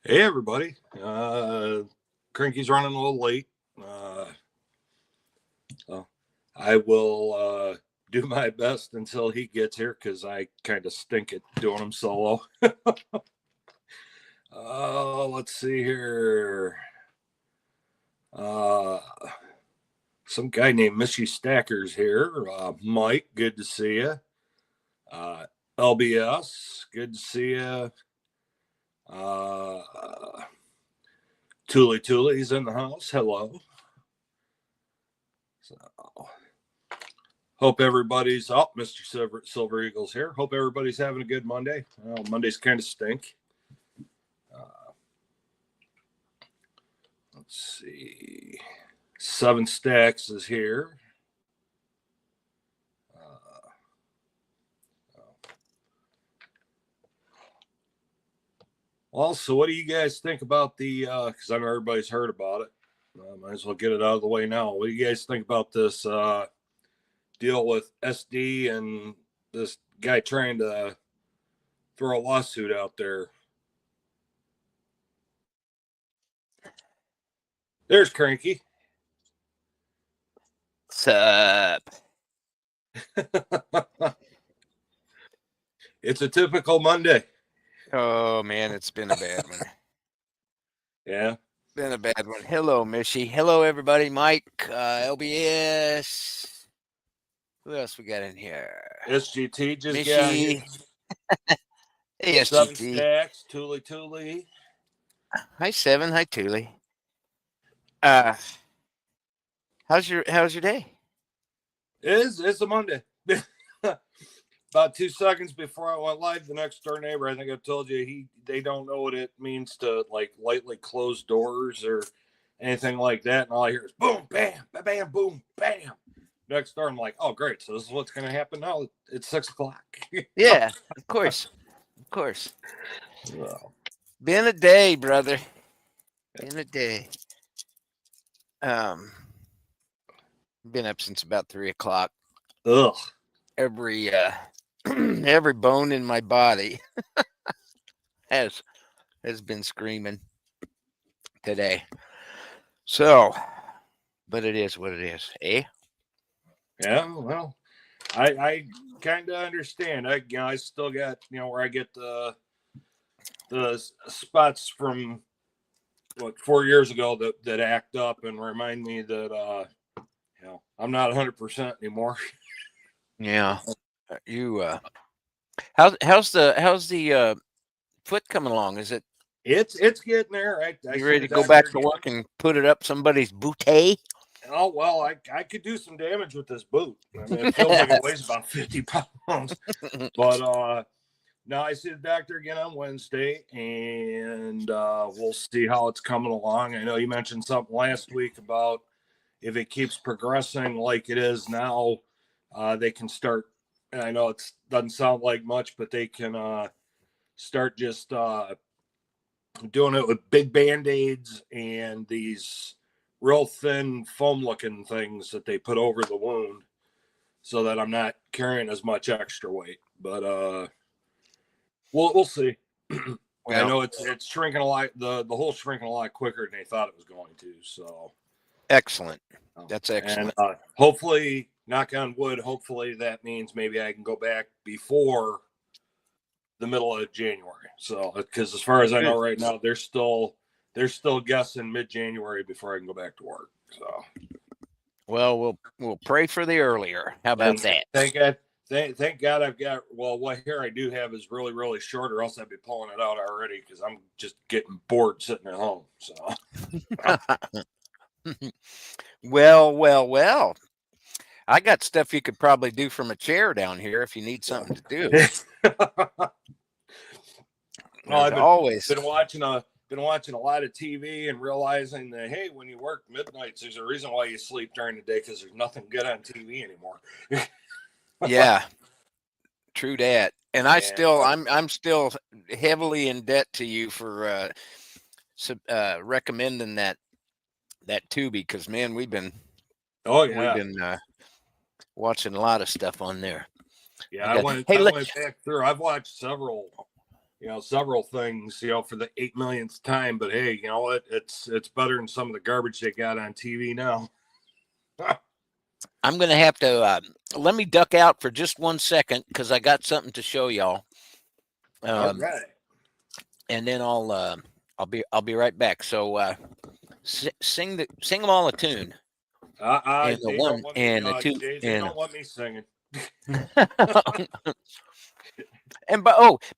Hey everybody, Cranky's running a little late. So I will do my best until he gets here because I kind of stink at doing them solo. Let's see here. Some guy named Michi Stacker's here. Mike, good to see you. LBS, good to see you. Tuli's in the house. Hello. So, hope everybody's Mr. Silver Eagles here. Hope everybody's having a good Monday. Well, Mondays kind of stink. Let's see. 7 Stacks is here. Also, what do you guys think about the? Because I know everybody's heard about it. Might as well get it out of the way now. What do you guys think about this deal with SD and this guy trying to throw a lawsuit out there? There's Cranky. What's up? It's a typical Monday. Oh, man, it's been a bad one. Yeah. Been a bad one. Hello, Michi. Hello, everybody. Mike, LBS. Who else we got in here? SGT just Michi. Hey, 7 Stacks. Tuli. Hi, 7. Hi, Tuli. How's your day? It's a Monday. About 2 seconds before I went live, the next door neighbor, I think I told you, they don't know what it means to like lightly close doors or anything like that. And all I hear is boom, bam, bam, boom, bam. Next door, I'm like, oh great, so this is what's gonna happen now. It's 6 o'clock. Yeah, of course. Well, been a day, brother. Been a day. Been up since about 3 o'clock. Ugh. Every bone in my body has been screaming today. So, but it is what it is, eh? Yeah, well, I kind of understand. I still got, where I get the spots from 4 years ago that act up and remind me that I'm not 100% anymore. Yeah. You how's the foot coming along? Is it? It's getting there. You ready to go back to work and put it up somebody's bootay? Oh well, I could do some damage with this boot. I mean, it feels like it weighs about 50 pounds. But now I see the doctor again on Wednesday, and we'll see how it's coming along. I know you mentioned something last week about if it keeps progressing like it is now, they can start. And I know it doesn't sound like much, but they can start just doing it with big Band-Aids and these real thin foam looking things that they put over the wound so that I'm not carrying as much extra weight. But we'll see. Well, I know it's shrinking a lot. The hole's shrinking a lot quicker than they thought it was going to. So excellent. That's excellent. And hopefully, knock on wood, hopefully that means maybe I can go back before the middle of January. So because as far as I know right now, they're still guessing mid-January before I can go back to work. So well, we'll pray for the earlier. How about that? Thank God. Thank God I've got, what hair I do have is really, really short, or else I'd be pulling it out already because I'm just getting bored sitting at home. So well. I got stuff you could probably do from a chair down here if you need something to do. Well, I've been watching a lot of TV and realizing that, hey, when you work midnights, there's a reason why you sleep during the day, because there's nothing good on TV anymore. Yeah, true that. And I'm still heavily in debt to you for recommending that Tubi, because man, we've been watching a lot of stuff on there. Yeah, I went back through. I've watched several several things, for the 8 millionth time. But hey, it's better than some of the garbage they got on TV now. I'm going to have to let me duck out for just 1 second because I got something to show y'all. All right. And then I'll be right back. So sing them all a tune. And the one and the two they don't let me singing. And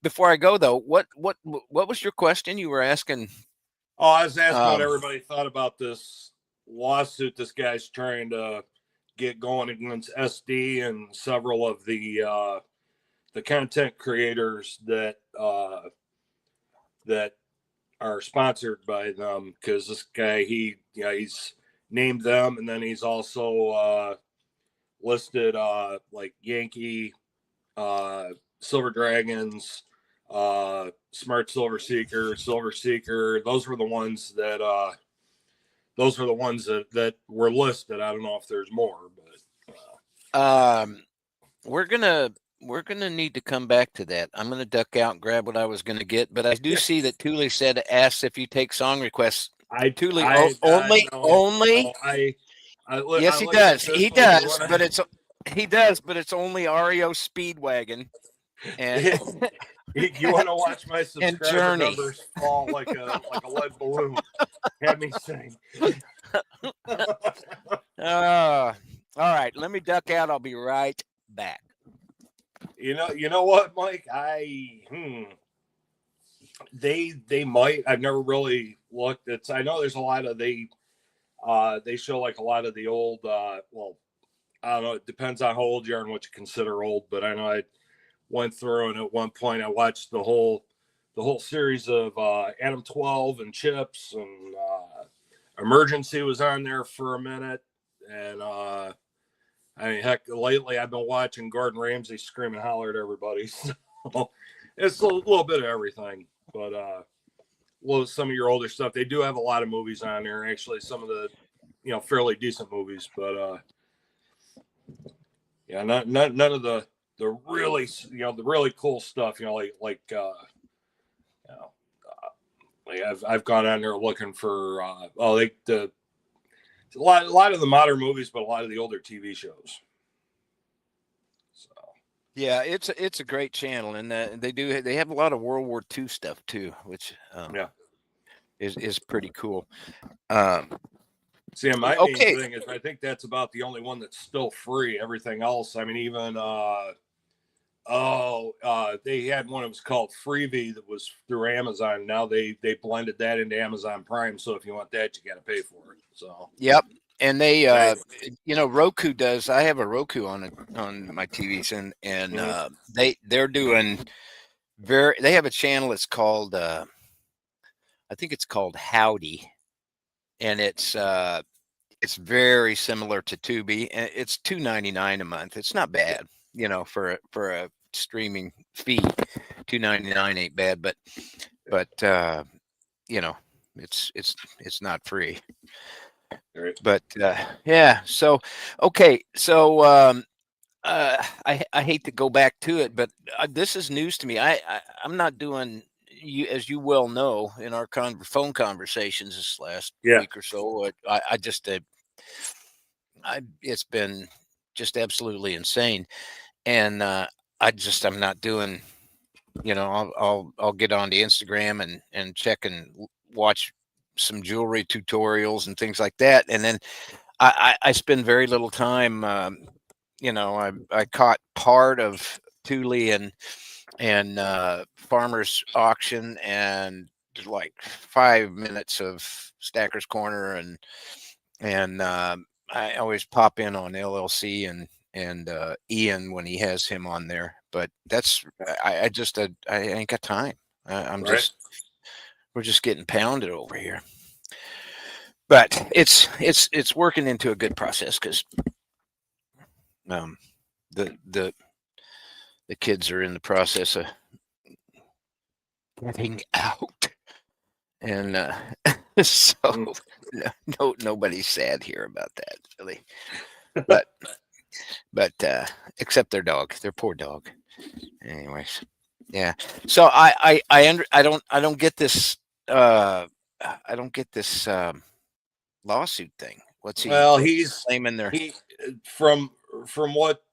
before I go though, what was your question you were asking? Oh, I was asking what everybody thought about this lawsuit this guy's trying to get going against SD and several of the content creators that are sponsored by them, because this guy he's named them, and then he's also listed like Yankee, Silver Dragons, Smart Silver Seeker. Those were the ones that were listed. I don't know if there's more, but we're gonna need to come back to that. I'm gonna duck out and grab what I was gonna get, but I do see that Thule asks if you take song requests. Thule only. Yes, he does. He does, but it's only REO Speedwagon. And you want to watch my subscriber numbers fall like a lead balloon? Have me sing. All right, let me duck out. I'll be right back. You know what, Mike? They might. I've never really looked. I know there's a lot of they show like a lot of the old. Well, I don't know. It depends on how old you are and what you consider old. But I know I went through, and at one point I watched the whole series of Adam 12 and Chips, and Emergency was on there for a minute, and I mean, heck, lately I've been watching Gordon Ramsay scream and holler at everybody. So it's a little bit of everything, but some of your older stuff. They do have a lot of movies on there. Actually, some of the fairly decent movies, but yeah, none of the really the really cool stuff. Like I've gone on there looking for a lot of the modern movies, but a lot of the older TV shows. So yeah, it's a great channel, and they have a lot of World War II stuff too, which is pretty cool. See, my main thing is I think that's about the only one that's still free. Everything else, I mean, even they had one that was called Freebie that was through Amazon. Now they blended that into Amazon Prime, so if you want that, you got to pay for it. So yep. And they Roku does. I have a Roku on my TVs, and they're doing they have a channel. It's called I think it's called Howdy, and it's very similar to Tubi, and it's $2.99 a month. It's not bad, for a streaming fee. $2.99 ain't bad, but it's not free. Right. But yeah, so okay, so I hate to go back to it, but this is news to me. I'm not doing, as you well know, in our phone conversations this last week or so. It's been just absolutely insane, and I'm not doing. I'll get onto Instagram and check and watch some jewelry tutorials and things like that, and then I spend very little time. I caught part of Thule and Farmer's Auction, and like 5 minutes of Stacker's Corner, and I always pop in on LLC and Ian when he has him on there. But that's I ain't got time. We're just getting pounded over here. But it's working into a good process, because the kids are in the process of getting out, and so nobody's sad here about that, really. But except their dog, their poor dog. Anyways, Yeah. So I don't get this I don't get this lawsuit thing. Well, What's he claiming there? he from from what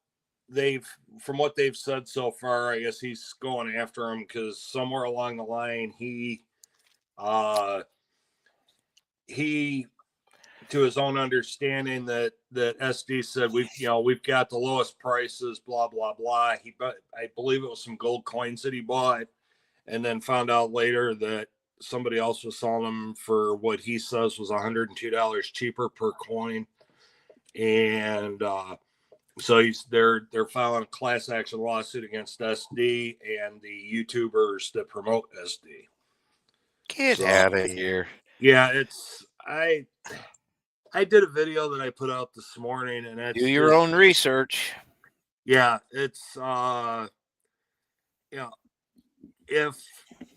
they've from what they've said so far, I guess he's going after him because somewhere along the line uh he to his own understanding that SD said we've got the lowest prices, blah blah blah. I believe it was some gold coins that he bought, and then found out later that somebody else was selling them for what he says was $102 cheaper per coin, and so they're filing a class action lawsuit against SD and the YouTubers that promote SD. Get So out of here. yeah, I did a video that I put out this morning, and it's Do your own research. Yeah, it's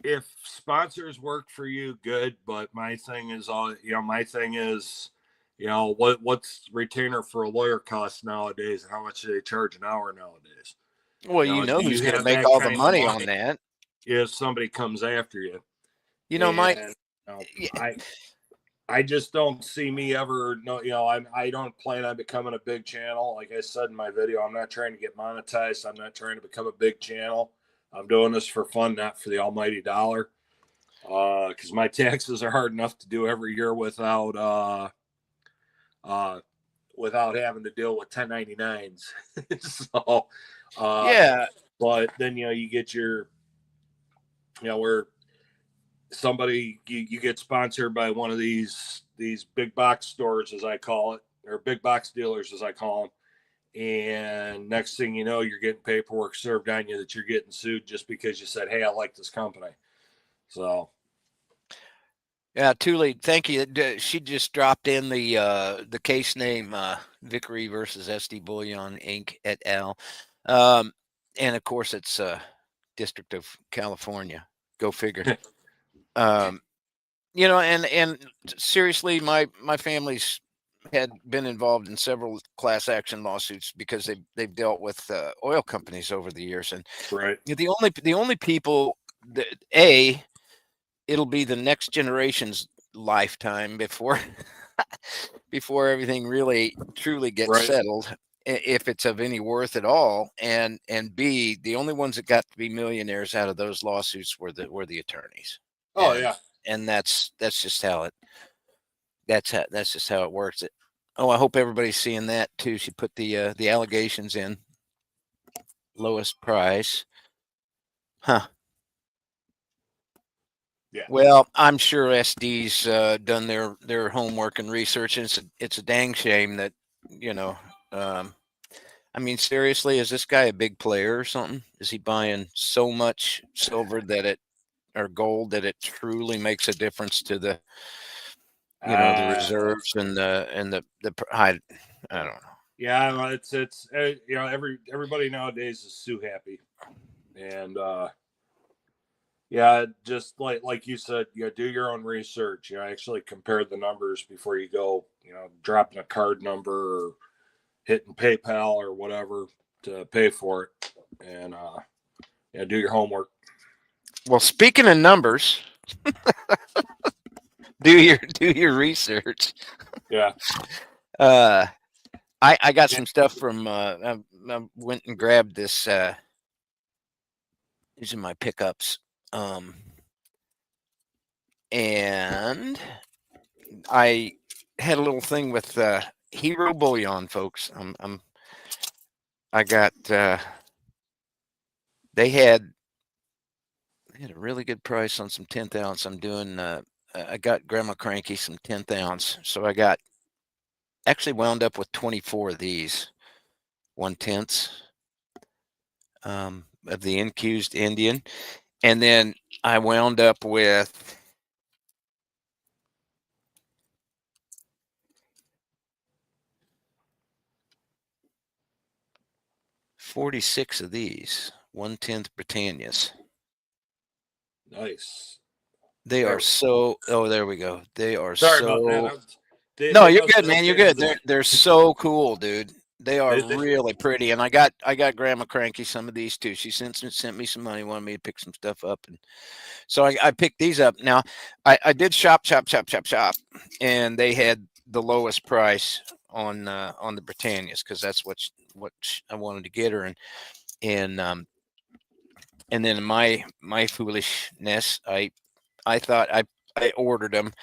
if sponsors work for you, good. But my thing is what's retainer for a lawyer costs nowadays, and how much do they charge an hour nowadays? Well, Do who's you going to have make that all the kind of money on that? if somebody comes after you? Mike. I just don't see me ever. No, I don't plan on becoming a big channel. Like I said in my video, I'm not trying to get monetized. I'm not trying to become a big channel. I'm doing this for fun, not for the almighty dollar. Because my taxes are hard enough to do every year without having to deal with 1099s. So, Yeah. But then you get your, where somebody you get sponsored by one of these big box stores, as I call it, or big box dealers, as I call them, and next thing you know, you're getting paperwork served on you that you're getting sued just because you said, "Hey, I like this company." So, yeah, Thule, thank you. She just dropped in the case name, Vickery versus SD Bullion Inc. et al. And of course, it's District of California. Go figure. And seriously, my family's had been involved in several class action lawsuits because they've dealt with oil companies over the years, and right, the only people that it'll be the next generation's lifetime before before everything really truly gets right. settled, if it's of any worth at all, and B, the only ones that got to be millionaires out of those lawsuits were the attorneys. Oh yeah. And that's just how that's just how it works. I hope everybody's seeing that too. She put the allegations in. Lowest price. Huh. Yeah. Well, I'm sure SD's done their homework and research, and it's a dang shame that, I mean, seriously, is this guy a big player or something? Is he buying so much silver or gold that it truly makes a difference to the the reserves and the I don't know. Yeah, it's everybody nowadays is sue happy, and yeah, just like you said, do your own research. Actually compare the numbers before you go, dropping a card number or hitting PayPal or whatever to pay for it, and do your homework. Well, speaking of numbers, do your research. Yeah. I got some stuff from I went and grabbed this. These are my pickups, and I had a little thing with Hero Bullion, folks. I got they had a really good price on some 10th ounce. I'm doing I got Grandma Cranky some 10th ounce, so I got actually wound up with 24 of these 1/10 of the infused Indian, and then I wound up with 46 of these 1/10 Britannias. Nice. They are so. Oh, there we go. They are Sorry so. about that. No, you're good, man. You're good. They're so cool, dude. They are They- really pretty, and I got Grandma Cranky some of these too. She sent me some money, wanted me to pick some stuff up, and so I picked these up. Now I did shop, and they had the lowest price on the Britannias because that's what I wanted to get her, and and then my foolishness, I thought I ordered them,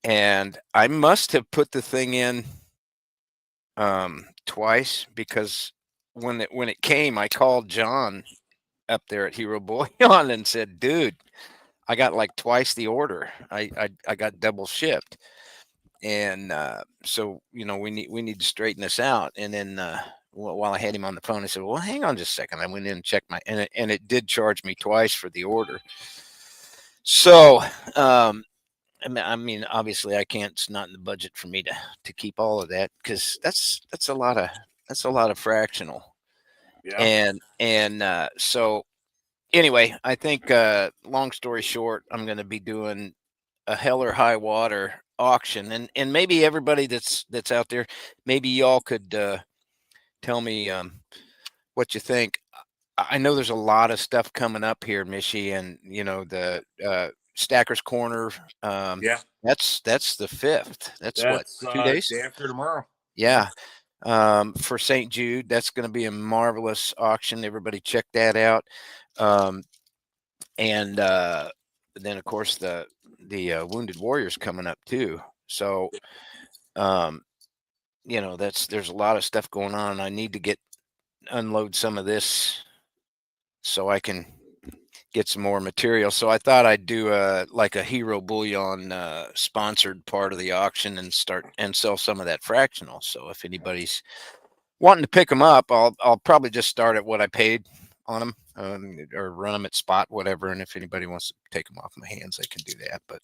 and I must have put the thing in twice because when it came, I called John up there at Hero Bullion and said, "Dude, I got like twice the order. I got double shipped." And so we need to straighten this out. And then while I had him on the phone, I said, "Well, hang on just a second." I went in and checked and it did charge me twice for the order. So I mean, obviously, I can't. It's not in the budget for me to keep all of that because that's a lot of fractional. yeah. And so anyway, I think long story short, I'm going to be doing a hell or high water auction, and maybe everybody that's out there, maybe y'all could tell me what you think. I know there's a lot of stuff coming up here, Michi, and the Stacker's Corner. Yeah. That's the 5th. That's what, That's 2 days? day after tomorrow. Yeah. For St. Jude, that's going to be a marvelous auction. Everybody check that out. And then of course the Wounded Warriors coming up too. So there's a lot of stuff going on. I need to unload some of this so I can get some more material. So I thought I'd do like a Hero Bullion sponsored part of the auction and start and sell some of that fractional. So if anybody's wanting to pick them up, I'll probably just start at what I paid on them, or run them at spot, whatever. And if anybody wants to take them off my hands, they can do that. But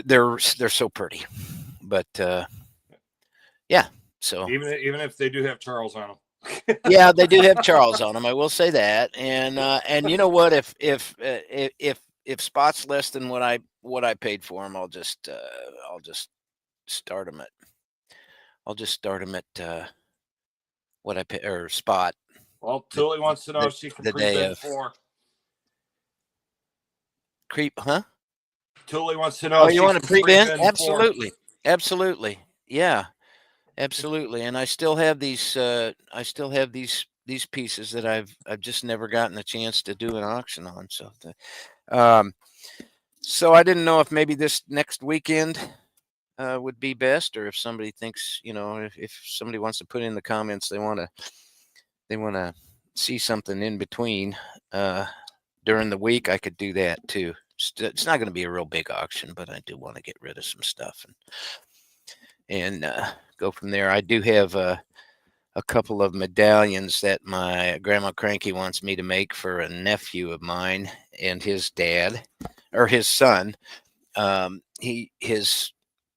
they're so pretty. But yeah, so Even if they do have Charles on them. yeah, they do have Charles on them. I will say that. And you know what? If spot's less than what I paid for them, I'll just start them at. I'll just start them at what I pay or spot. Well, Tully wants to know if she can pre-bid 4. Creep, huh? Tully wants to know. Oh, if you she want to can pre-bin? pre-bid 4. Absolutely, absolutely, yeah, absolutely. And I still have these. I still have these pieces that I've just never gotten a chance to do an auction on. So I didn't know if maybe this next weekend would be best, or if somebody thinks, if somebody wants to put in the comments they want to see something in between during the week, I could do that too. It's not going to be a real big auction, but I do want to get rid of some stuff and go from there. I do have a couple of medallions that my Grandma Cranky wants me to make for a nephew of mine and his dad, or his son. His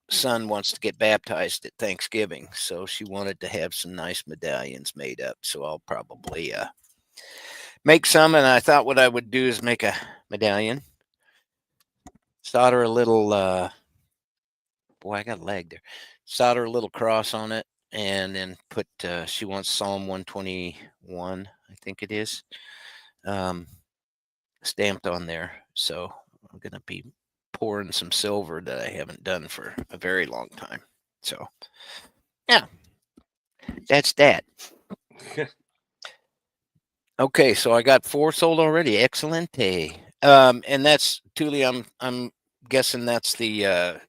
son wants to get baptized at Thanksgiving, so she wanted to have some nice medallions made up. So I'll probably make some, and I thought what I would do is make a medallion, solder a little boy, I got a lag there, solder a little cross on it, and then put she wants Psalm 121, I think it is, stamped on there. So I'm gonna be pouring some silver that I haven't done for a very long time. So yeah, that's that. Okay, so I got 4 sold already. Excelente. And that's Thule. I'm guessing that's the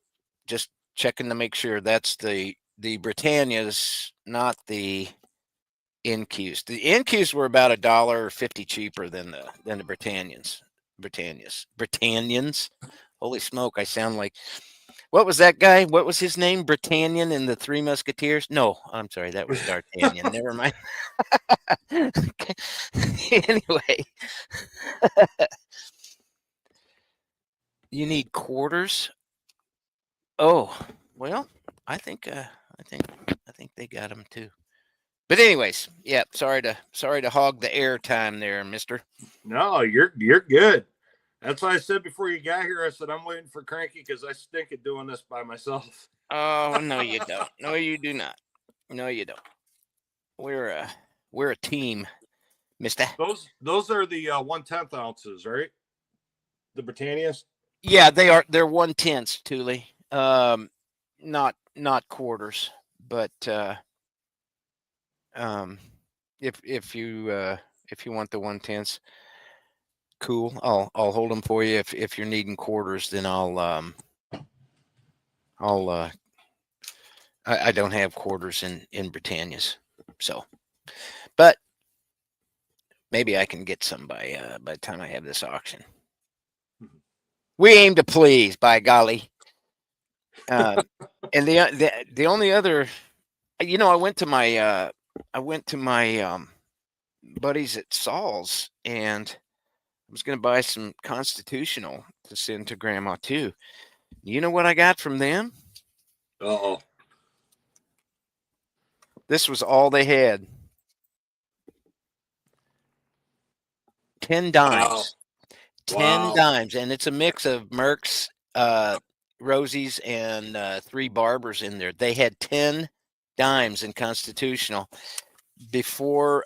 just checking to make sure that's the Britannias, not the NQs. The NQs were about $1.50 cheaper than the Britannians. Britannians. Holy smoke! I sound like, what was that guy? What was his name? Britannian in the Three Musketeers? No, I'm sorry, that was D'Artagnan. Never mind. Okay. Anyway, you need quarters. Oh, well, I think they got them too. But anyways, yeah. Sorry to hog the air time there, Mister. No, you're good. That's why I said before you got here, I said I'm waiting for Cranky because I stink at doing this by myself. Oh no, you don't. No, you do not. No, you don't. We're a team, Mister. Those are the 1/10 ounces, right? The Britannias. Yeah, they are. They're 1/10, Thule. Not quarters, but um, if you want the 1/10, cool. I'll hold them for you. If you're needing quarters, then I'll I don't have quarters in Britannias, so but maybe I can get some by the time I have this auction. We aim to please, by golly. And the only other, I went to my buddies at Saul's, and I was going to buy some Constitutional to send to Grandma too. You know what I got from them? Uh-oh. This was all they had. 10 dimes. Wow. 10 dimes. And it's a mix of Mercs, Rosie's, and 3 Barbers in there. They had 10 dimes in Constitutional before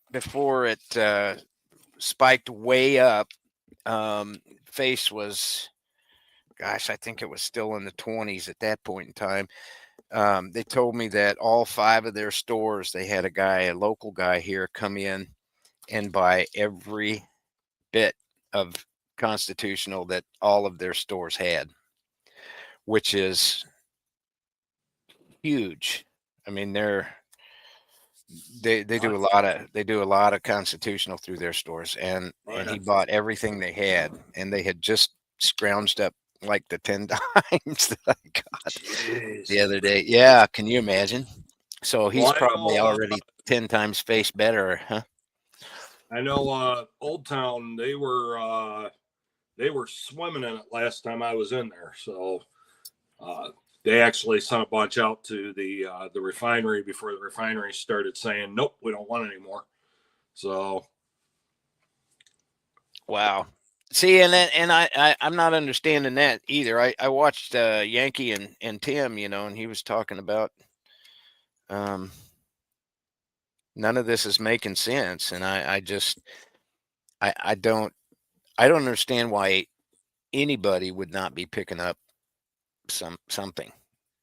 it spiked way up. Face was, gosh, I think it was still in the 20s at that point in time. They told me that all 5 of their stores, they had a local guy here, come in and buy every bit of Constitutional that all of their stores had, which is huge. I mean, they do a lot of Constitutional through their stores, and he bought everything they had, and they had just scrounged up like the 10 dimes that I got the other day. Yeah, can you imagine? So he's probably already 10 times face better, huh? I know Old Town, they were swimming in it last time I was in there. So they actually sent a bunch out to the refinery before the refinery started saying, nope, we don't want it anymore. So wow. See, and I'm not understanding that either. I watched Yankee and Tim, and he was talking about none of this is making sense, and I don't understand why anybody would not be picking up something.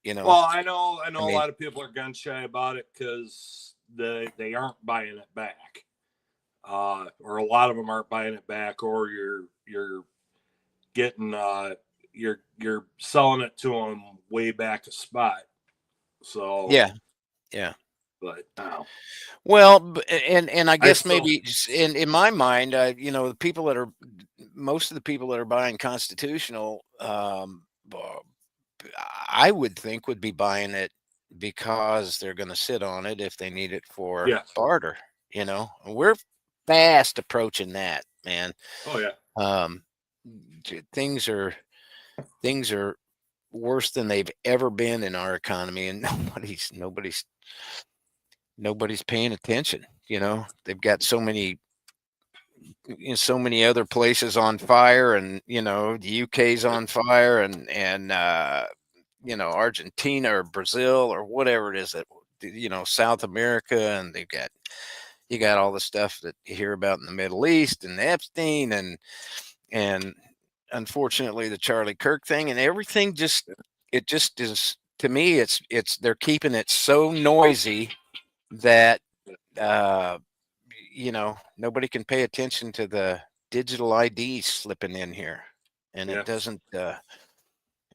Well, I know a lot of people are gun shy about it because they aren't buying it back, or a lot of them aren't buying it back, or you're getting you're selling it to them way back a spot. So yeah. But well, and I guess maybe in my mind, the people most of the people that are buying Constitutional, I would think would be buying it because they're going to sit on it if they need it for barter. We're fast approaching that, man. Oh yeah. Things are worse than they've ever been in our economy, and nobody's paying attention. They've got so many other places on fire, and the UK's on fire, and Argentina or Brazil or whatever it is that South America, and you got all the stuff that you hear about in the Middle East and Epstein and unfortunately the Charlie Kirk thing, and everything just is, to me, it's they're keeping it so noisy that nobody can pay attention to the digital ID slipping in here, and it doesn't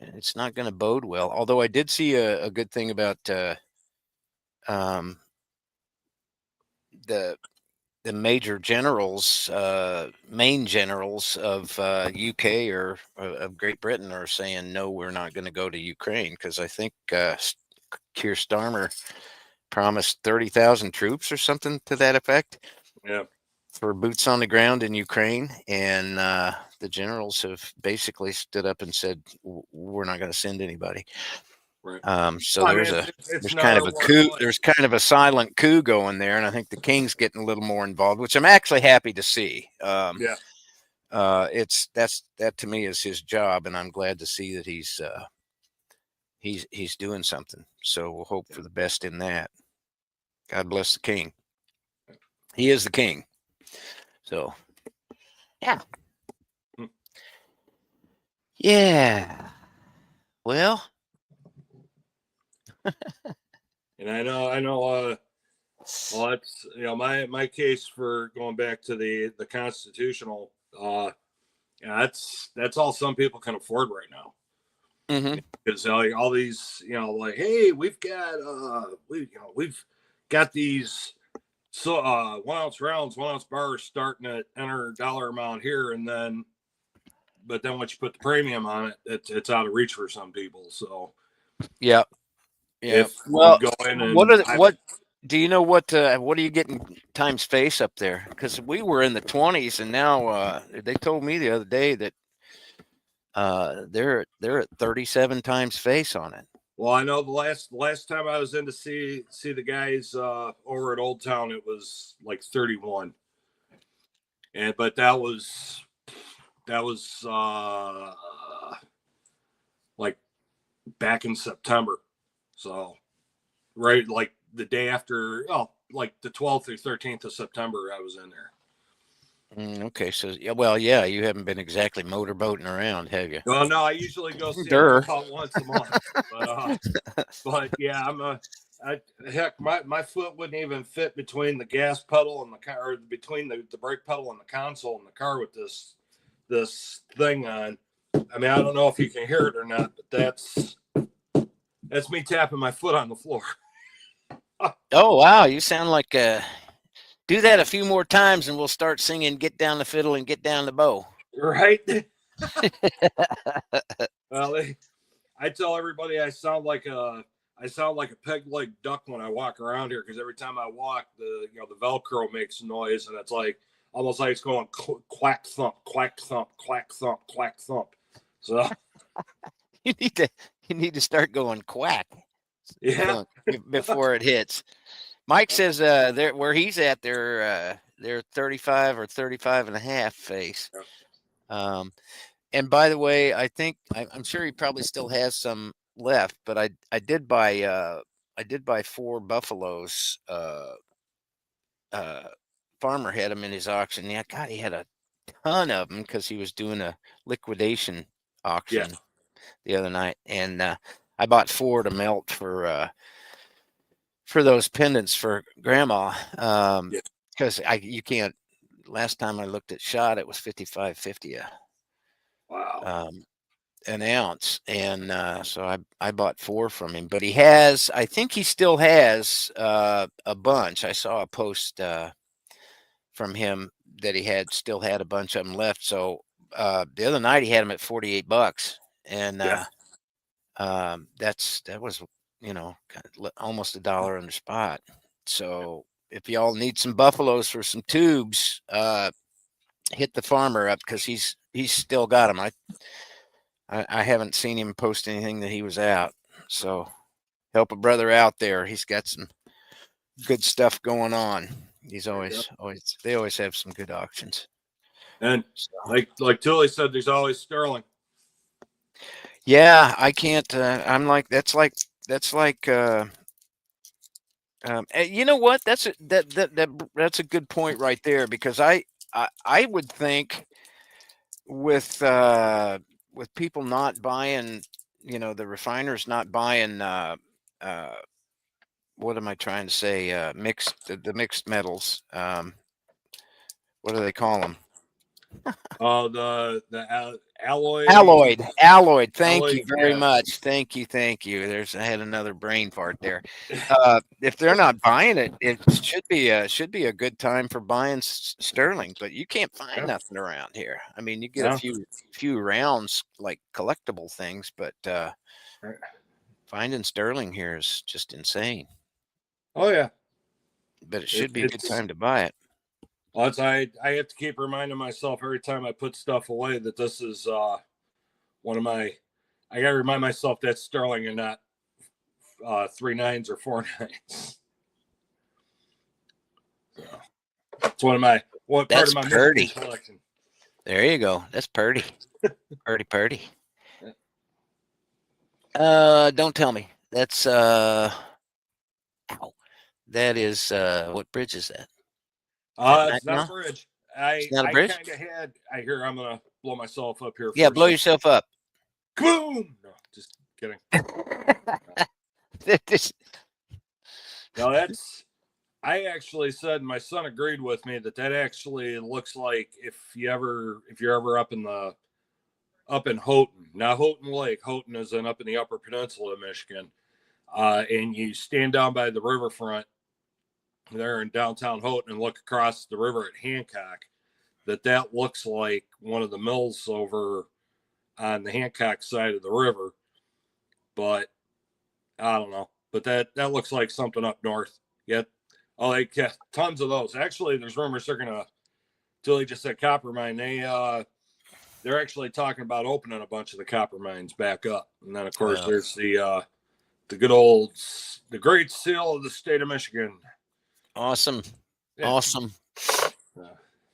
it's not going to bode well. Although I did see a good thing about the major generals, main generals of UK or of Great Britain are saying, no, we're not going to go to Ukraine, because I think Keir Starmer promised 30,000 troops or something to that effect. Yeah. For boots on the ground in Ukraine, and the generals have basically stood up and said, we're not going to send anybody. Right. So there's kind of a coup. There's kind of a silent coup going there, and I think the king's getting a little more involved, which I'm actually happy to see. That to me is his job, and I'm glad to see that he's doing something. So we'll hope for the best in that. God bless the king. He is the king. So yeah. Hmm. Yeah. Well, And I know well, that's, you know, my case for going back to the constitutional, yeah, that's all some people can afford right now. mm-hmm. Because like all these, you know, like, hey, we've got these 1 ounce rounds, 1 ounce bars starting at enter dollar amount here, and then but then once you put the premium on it, it's out of reach for some people. So Yeah. Yeah. if you Well, go in and what do you know what are you getting times face up there? Because we were in the 20s, and now they told me the other day that they're at 37 times face on it. well, I know the last time I was in to see the guys over at Old Town, it was like 31, and but that was like back in September, so right like the day after, oh, like the 12th or 13th of September, I was in there. Okay, so yeah, well, yeah, you haven't been exactly motorboating around, have you? Well, no, I usually go see them Durr. about once a month, but yeah, heck, my foot wouldn't even fit between the gas pedal and the car, or between the brake pedal and the console in the car with this thing on. I mean, I don't know if you can hear it or not, but that's me tapping my foot on the floor. Oh wow, you sound like do that a few more times and we'll start singing "Get Down the Fiddle and Get Down the Bow." Right? Well, I tell everybody I sound like a peg-leg duck when I walk around here, because every time I walk, the Velcro makes noise, and it's like almost like it's going quack thump, quack thump, quack thump, quack thump. So you need to start going quack yeah, before it hits. Mike says there where he's at, they're 35 or 35 and a half face. And by the way, I'm sure he probably still has some left, but I did buy 4 buffaloes. Farmer had them in his auction. Yeah, God, he had a ton of them because he was doing a liquidation auction the other night, and I bought 4 to melt for those pendants for Grandma. Because you can't. Last time I looked at shot, it was 55.50 wow, an ounce, and so I bought 4 from him. But I think he still has a bunch. I saw a post from him that he still had a bunch of them left. So the other night he had them at $48, and that was almost $1 on the spot. So if y'all need some buffaloes for some tubes, hit the farmer up, because he's still got them. I haven't seen him post anything that he was out. So help a brother out there. He's got some good stuff going on. He's they always have some good auctions. and So, like Tully said, there's always Sterling. yeah, I can't. I'm like that's like. You know what? That's a good point right there, because I would think with people not buying, the refiners not buying what am I trying to say? The mixed metals. What do they call them? Oh, the alloy. Alloyed. Thank Alloy, you very yeah. much. Thank you. I had another brain fart there. If they're not buying it, it should be a good time for buying sterling. But you can't find nothing around here. I mean, you get a few rounds like collectible things, but finding sterling here is just insane. Oh yeah, But it should be a good time to buy it. well, I have to keep reminding myself every time I put stuff away that this is one of my. I gotta remind myself that's sterling and not 3 9s or 4 9s. So it's part of my Michigan collection. There you go. That's purdy. Purdy. Don't tell me. That's ow. That is what bridge is that? Is that It's not a Mackinac? bridge. It's not a I bridge? kind of had. I hear I'm gonna blow myself up here Yeah, for a blow second. yourself up. Boom! No, just kidding. No, that's. I actually said my son agreed with me that actually looks like if you're ever up in Houghton, not Houghton Lake. Houghton is up in the Upper Peninsula of Michigan, and you stand down by the riverfront there in downtown Houghton and look across the river at Hancock. That looks like one of the mills over on the Hancock side of the river, but I don't know. But that looks like something up north. Yet, oh, they get tons of those. Actually, there's rumors they're gonna. Tilly just said copper mine. They're actually talking about opening a bunch of the copper mines back up, and then of course there's the good old the Great Seal of the state of Michigan. Awesome. Yeah. Awesome.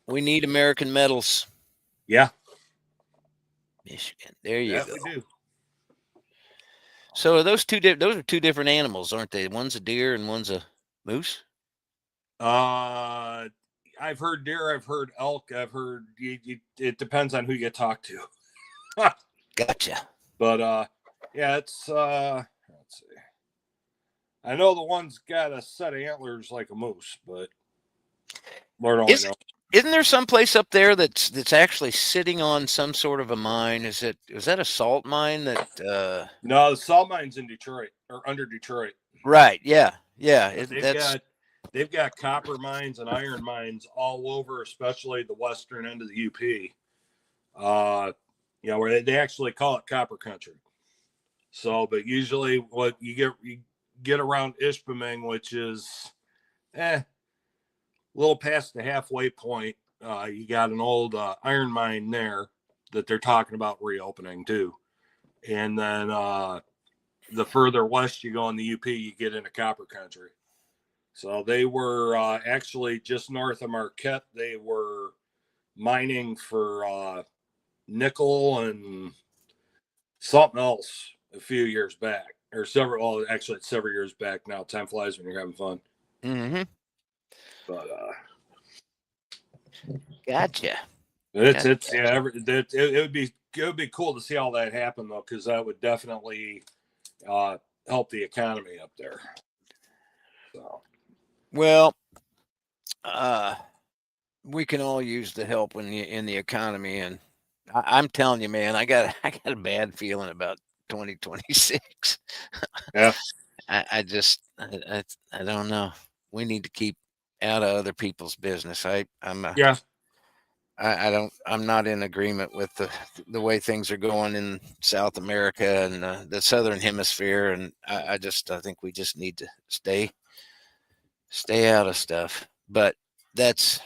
We need American medals. Yeah. Michigan. There you go. We do. So are those those are two different animals, aren't they? One's a deer and one's a moose. I've heard deer, I've heard elk, I've heard it depends on who you talk to. Gotcha. But yeah, it's let's see. I know the one's got a set of antlers like a moose, but Lord only knows. Isn't there some place up there that's actually sitting on some sort of a mine? Is that a salt mine that No, the salt mine's in Detroit or under Detroit. Right, yeah. They've got copper mines and iron mines all over, especially the western end of the UP. Where they actually call it copper country. So, but usually what you get around Ishpeming, which is a little past the halfway point, you got an old iron mine there that they're talking about reopening too. And then the further west you go in the UP, you get into copper country. So they were actually just north of Marquette. They were mining for nickel and something else a few years back, or several. Actually, it's several years back now. Time flies when you're having fun. Mm-hmm. But gotcha. It would be cool to see all that happen though, because that would definitely help the economy up there. So. Well, we can all use the help in the economy, and I'm telling you, man, I got a bad feeling about 2026. Yeah, I don't know. We need to keep out of other people's business. I'm not in agreement with the way things are going in South America and the Southern Hemisphere, and I think we just need to stay out of stuff. But that's,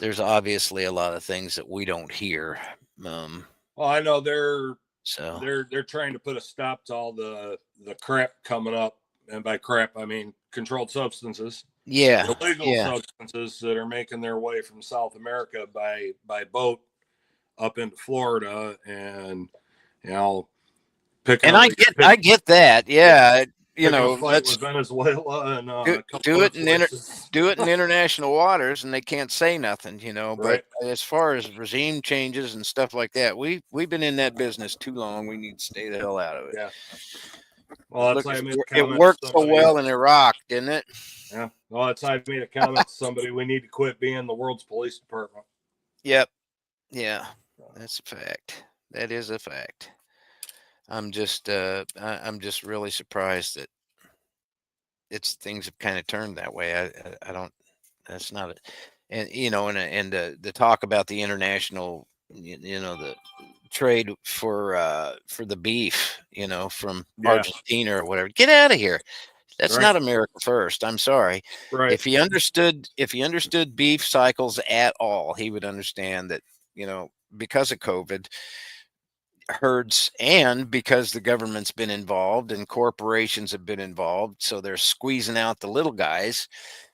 there's obviously a lot of things that we don't hear. Well, I know they're So they're trying to put a stop to all the crap coming up, and by crap I mean controlled substances. Yeah, illegal substances that are making their way from South America by boat up into Florida, and picking. And I get that. Yeah, fight with Venezuela and do it in international waters, and they can't say nothing. Right. But as far as regime changes and stuff like that, we've been in that business too long. We need to stay the hell out of it. Yeah. Well, that's it worked so well in Iraq, didn't it? Yeah. Well, that's how I made a comment to somebody. We need to quit being the world's police department. Yep. Yeah, that's a fact. That is a fact. I'm just really surprised that things have kind of turned that way. I don't. That's not it. And and the talk about the international, the trade for the beef, from Argentina or whatever. Get out of here. That's not America first. I'm sorry. Right. If he understood beef cycles at all, he would understand that, because of COVID, herds, and because the government's been involved and corporations have been involved, so they're squeezing out the little guys.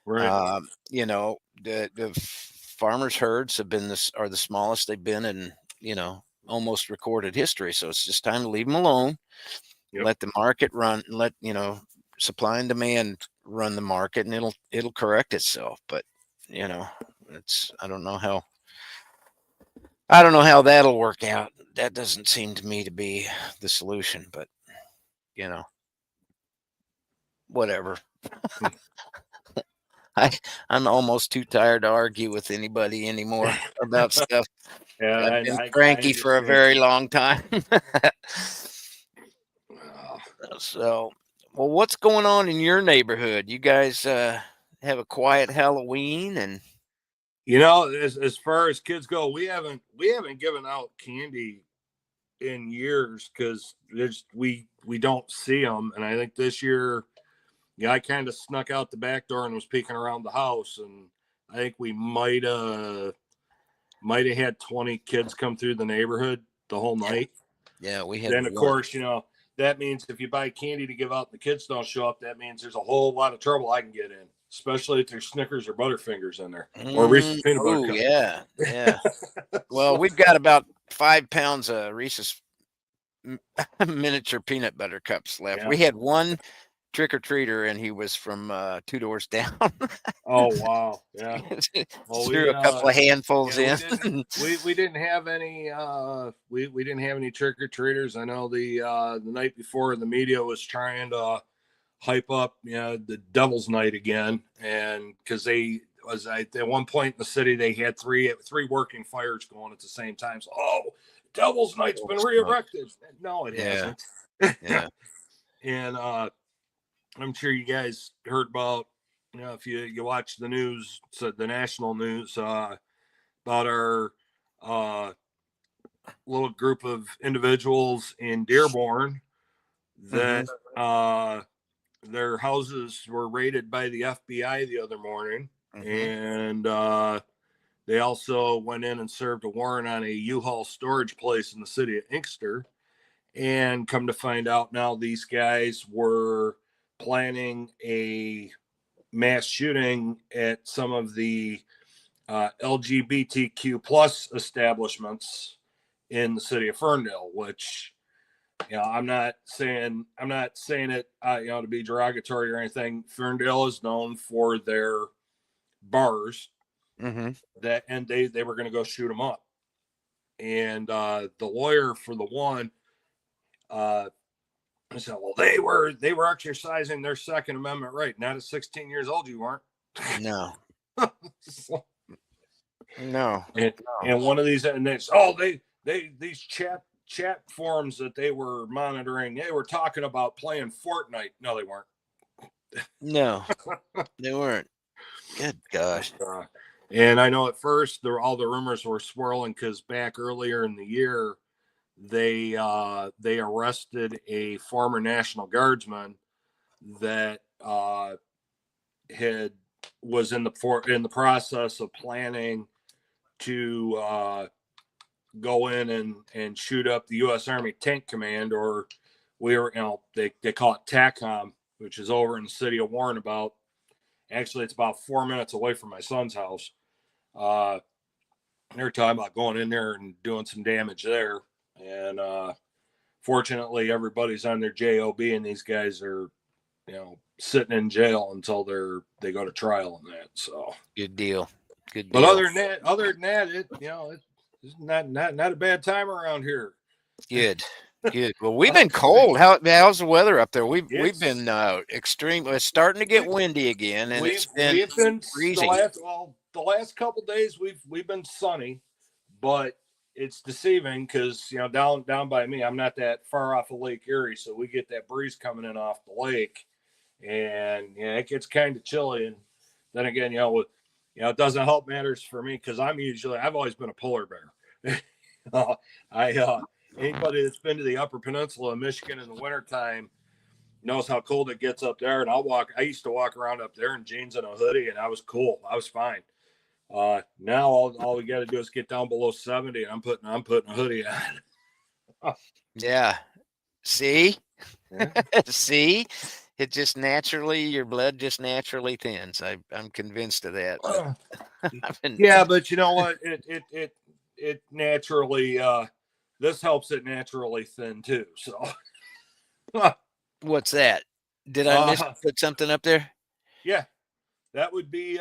Right. The farmers herds are the smallest they've been in almost recorded history. So it's just time to leave them alone. Yep. Let the market run. Let supply and demand run the market, and it'll correct itself. But it's I don't know how that'll work out. That doesn't seem to me to be the solution. But whatever. I'm almost too tired to argue with anybody anymore about stuff. Yeah, I've been I cranky for a understand. very long time. Well, So, well, what's going on in your neighborhood? You guys have a quiet Halloween, and as far as kids go, we haven't given out candy in years because we don't see them, and I think this year, I kind of snuck out the back door and was peeking around the house, and I think we might have had 20 kids come through the neighborhood the whole night. yeah, we had Then of one. course, that means if you buy candy to give out and the kids don't show up, that means there's a whole lot of trouble I can get in, especially if there's Snickers or Butterfingers in there or Reese's peanut butter cup. Yeah. Well, we've got about 5 pounds of Reese's miniature peanut butter cups left. Yeah. We had one trick-or-treater, and he was from 2 doors down. Oh wow, yeah. Well, Threw a couple of handfuls in. We didn't have any we didn't have any trick-or-treaters. I know the night before the media was trying to hype up the Devil's Night again, and because at one point in the city they had three working fires going at the same time. So Devil's Night's been re-erected. No, it hasn't. Yeah. And I'm sure you guys heard about, if you watch the news, so the national news, about our little group of individuals in Dearborn that their houses were raided by the FBI the other morning. And they also went in and served a warrant on a U-Haul storage place in the city of Inkster. And come to find out now, these guys were planning a mass shooting at some of the LGBTQ plus establishments in the city of Ferndale, which I'm not saying it to be derogatory or anything. Ferndale is known for their bars that, and they were going to go shoot them up. And the lawyer for the one I said, well, they were exercising their Second Amendment right. Not at 16 years old, you weren't. No. And one of these, and these chat forums that they were monitoring, they were talking about playing Fortnite. No, they weren't. No, they weren't. Good gosh. And I know at first all the rumors were swirling because back earlier in the year, they arrested a former National Guardsman that was in the process of planning to go in and shoot up the U.S. Army Tank Command, or they call it TACOM, which is over in the city of Warren. It's about 4 minutes away from my son's house. They're talking about going in there and doing some damage there. And fortunately, everybody's on their JOB, and these guys are, sitting in jail until they go to trial on that. So good deal. But other than that, it's not a bad time around here. Good. Well, we've been cold. How's the weather up there? We've been extreme. It's starting to get windy again, and we've been freezing. The last couple days we've been sunny, but it's deceiving because down by me, I'm not that far off of Lake Erie, so we get that breeze coming in off the lake, and it gets kind of chilly. And then again, it doesn't help matters for me because I've always been a polar bear. Anybody that's been to the Upper Peninsula of Michigan in the wintertime knows how cold it gets up there. And I used to walk around up there in jeans and a hoodie, and I was cool. I was fine. Now all we got to do is get down below 70, and I'm putting a hoodie on. Yeah. See? Yeah. See? It just your blood just naturally thins. I'm convinced of that. Yeah, but you know what? It naturally this helps it naturally thin too. So, What's that? Did I put something up there? Yeah, that would be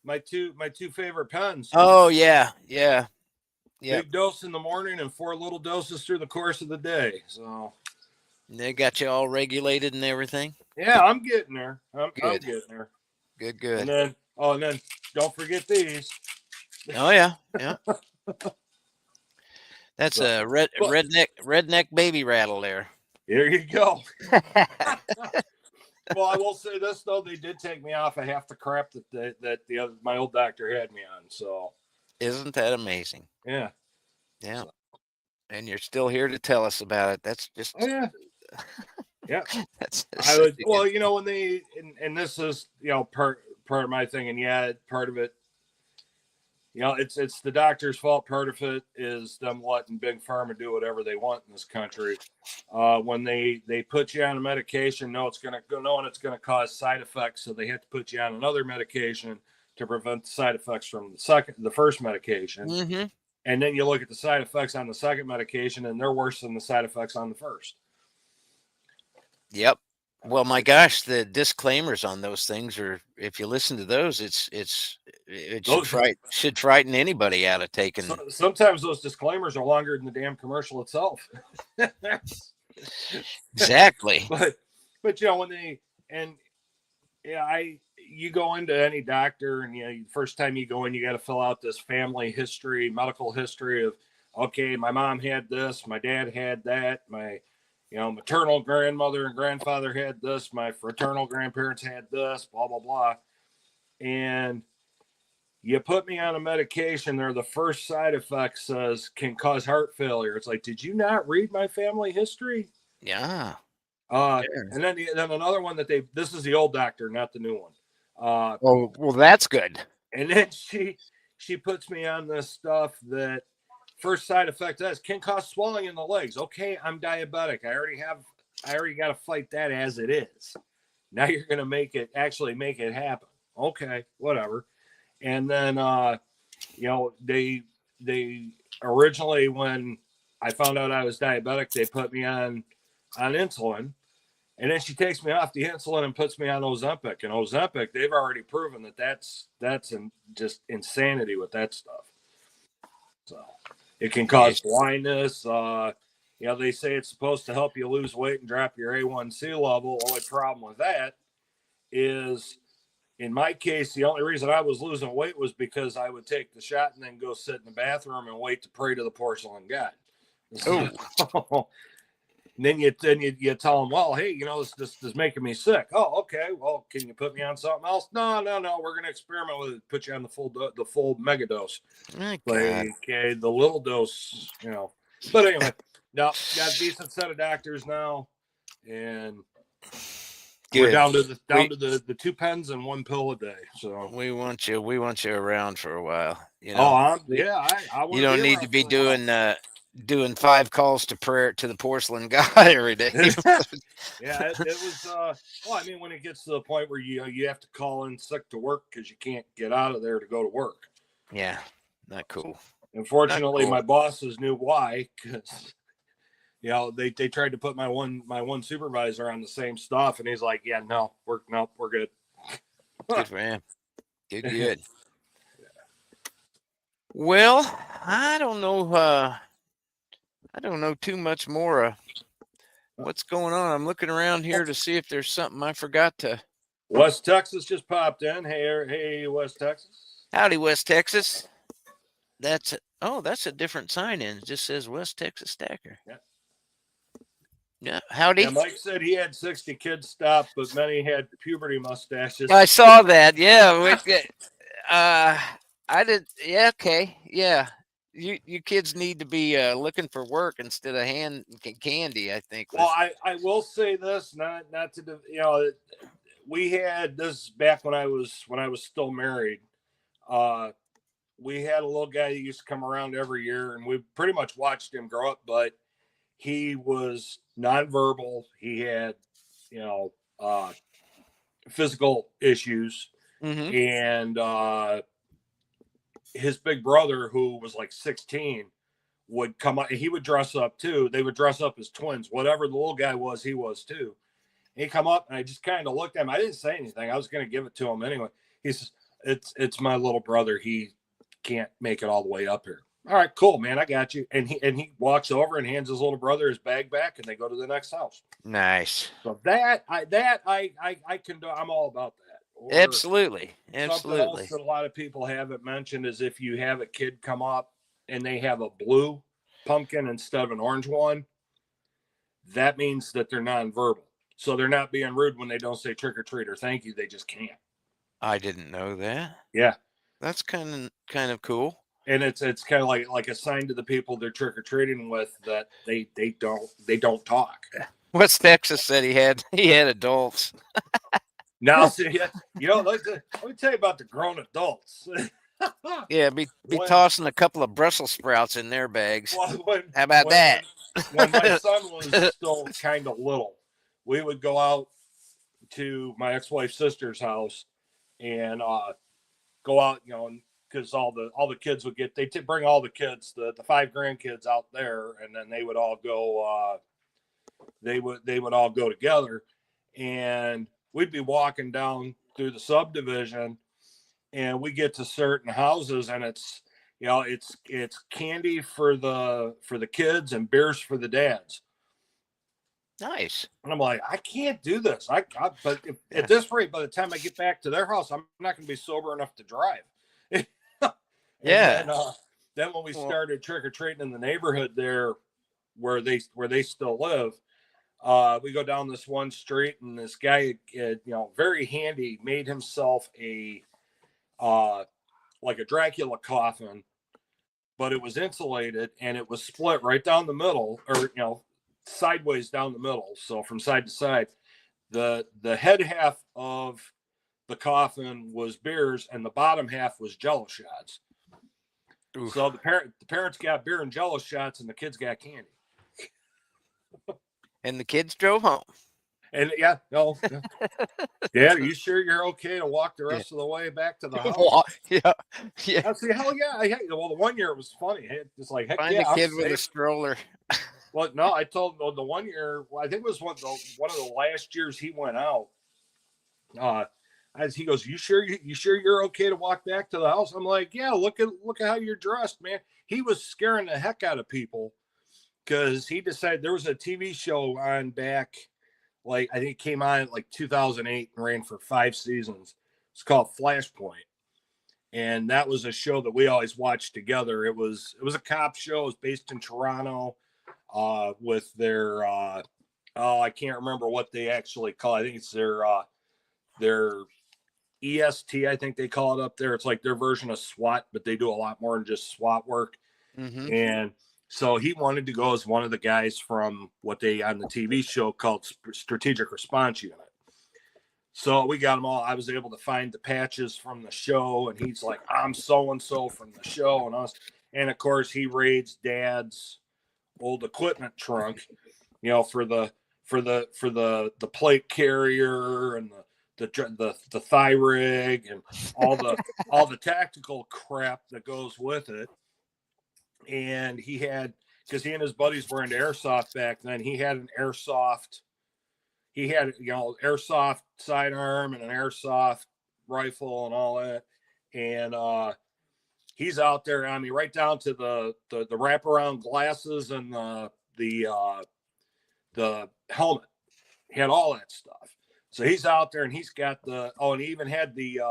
my two favorite pens. Oh yeah, yeah. Big dose in the morning and 4 little doses through the course of the day. So they got you all regulated and everything. Yeah, I'm getting there. I'm getting there. Good. And then don't forget these. Oh yeah. That's a redneck baby rattle there. Here you go. Well, I will say this though, they did take me off of half the crap that my old doctor had me on. So isn't that amazing? Yeah. So. And you're still here to tell us about it. That's just yeah. That's well, when they and this is part of my thing, and part of it. It's the doctor's fault. Part of it is them letting big pharma do whatever they want in this country. When they put you on a medication, it's going to cause side effects, so they have to put you on another medication to prevent the side effects from the first medication. Mm-hmm. And then you look at the side effects on the second medication, and they're worse than the side effects on the first. Yep. Well, my gosh, the disclaimers on those things are, if you listen to those, it should frighten anybody out of taking. Sometimes those disclaimers are longer than the damn commercial itself. Exactly. But when you go into any doctor, and first time you go in, you got to fill out this family history, medical history of, okay, my mom had this, my dad had that, my maternal grandmother and grandfather had this, my fraternal grandparents had this, blah, blah, blah. And you put me on a medication there, the first side effect says can cause heart failure. It's like, did you not read my family history? Yeah. And then another one this is the old doctor, not the new one. Oh, well, that's good. And then she puts me on this stuff that first side effect can cause swelling in the legs. Okay, I'm diabetic. I already got to fight that as it is. Now you're going to make it happen. Okay, whatever. And then, they originally, when I found out I was diabetic, they put me on insulin, and then she takes me off the insulin and puts me on Ozempic. And Ozempic, they've already proven that's just insanity with that stuff. So it can cause blindness. They say it's supposed to help you lose weight and drop your A1C level. The only problem with that is, in my case, the only reason I was losing weight was because I would take the shot and then go sit in the bathroom and wait to pray to the porcelain god. Oh. Then you tell them, well, hey, this is making me sick. Oh, okay. Well, can you put me on something else? No. We're going to experiment with it. Put you on the full mega dose. Okay, the little dose, But anyway, now got a decent set of doctors now, and good. We're down to the 2 pens and 1 pill a day. So we want you around for a while. I you don't need to be doing 5 calls to prayer to the porcelain god every day. Yeah, it was. Well, I mean, when it gets to the point where you have to call in sick to work because you can't get out of there to go to work. Yeah, not cool. Unfortunately, my bosses knew why, because they tried to put my one supervisor on the same stuff, and he's like, "Yeah, no, we're good." Good for him. Good. Well, I don't know. I don't know too much more. What's going on? I'm looking around here to see if there's something I forgot to. West Texas just popped in. Hey, West Texas. Howdy, West Texas. That's a different sign in. It just says West Texas Stacker. Yeah. Howdy. Yeah, Mike said he had 60 kids stop, but many had puberty mustaches. I saw that. Yeah. I did. Yeah. Okay. Yeah. You kids need to be looking for work instead of candy, I think. Well, I will say this, not to we had this back when I was still married. We had a little guy that used to come around every year, and we pretty much watched him grow up, but he was nonverbal. He had, physical issues, and his big brother, who was like 16, would come up. He would dress up too. They would dress up as twins. Whatever the little guy was, he was too. He'd come up, and I just kind of looked at him. I didn't say anything. I was going to give it to him anyway. He says, "It's my little brother. He can't make it all the way up here." All right, cool, man. I got you. And he walks over and hands his little brother his bag back, and they go to the next house. Nice. So I can do. I'm all about that. Or Absolutely. something else that a lot of people haven't mentioned is if you have a kid come up and they have a blue pumpkin instead of an orange one, that means that they're nonverbal. So they're not being rude when they don't say trick or treat or thank you. They just can't. I didn't know that. Yeah. That's kind of cool. And it's kind of like a sign to the people they're trick or treating with that they don't talk. What's Texas said he had adults. Now, see, let me tell you about the grown adults. Yeah, be tossing a couple of Brussels sprouts in their bags. Well, how about that? When my son was still kind of little, we would go out to my ex-wife's sister's house and go out, because all the kids would get, bring all the kids, the 5 grandkids out there, and then they would all go, they would all go together, and we'd be walking down through the subdivision, and we get to certain houses, and it's candy for the kids and beers for the dads. Nice. And I'm like, I can't do this. But at this rate, by the time I get back to their house, I'm not going to be sober enough to drive. Yeah. Then when we started trick or treating in the neighborhood there, where they still live, we go down this one street, and this guy, very handy, made himself a like a Dracula coffin, but it was insulated and it was split right down the middle, or sideways down the middle, so from side to side. The head half of the coffin was beers, and the bottom half was Jello shots. Oof. So the parents got beer and Jello shots, and the kids got candy. And the kids drove home. And yeah, Dad, are you sure you're okay to walk the rest of the way back to the house? Yeah. I said, hell yeah. Well, the one year it was funny. It's like, heck find yeah, a kid with a stroller. Well, no, I told him the 1 year, I think it was one of the last years he went out. As he goes, you sure you're okay to walk back to the house? I'm like, yeah, look at how you're dressed, man. He was scaring the heck out of people because he decided there was a TV show on back, like I think it came on like 2008 and ran for 5 seasons. It's called Flashpoint. And that was a show that we always watched together. It was a cop show. It was based in Toronto, with their I can't remember what they actually call it. I think it's their EST, I think they call it up there. It's like their version of SWAT, but they do a lot more than just SWAT work. Mm-hmm. And so he wanted to go as one of the guys from what they on the TV show called Strategic Response Unit. So we got them all. I was able to find the patches from the show, and he's like, I'm so-and-so from the show and us. And of course he raids Dad's old equipment trunk, for the plate carrier and the thigh rig and all the tactical crap that goes with it. And he had, because he and his buddies were into airsoft back then, he had an airsoft sidearm and an airsoft rifle and all that. And he's out there, I mean, right down to the wraparound glasses and the helmet. He had all that stuff. So he's out there, and he's got and he even had the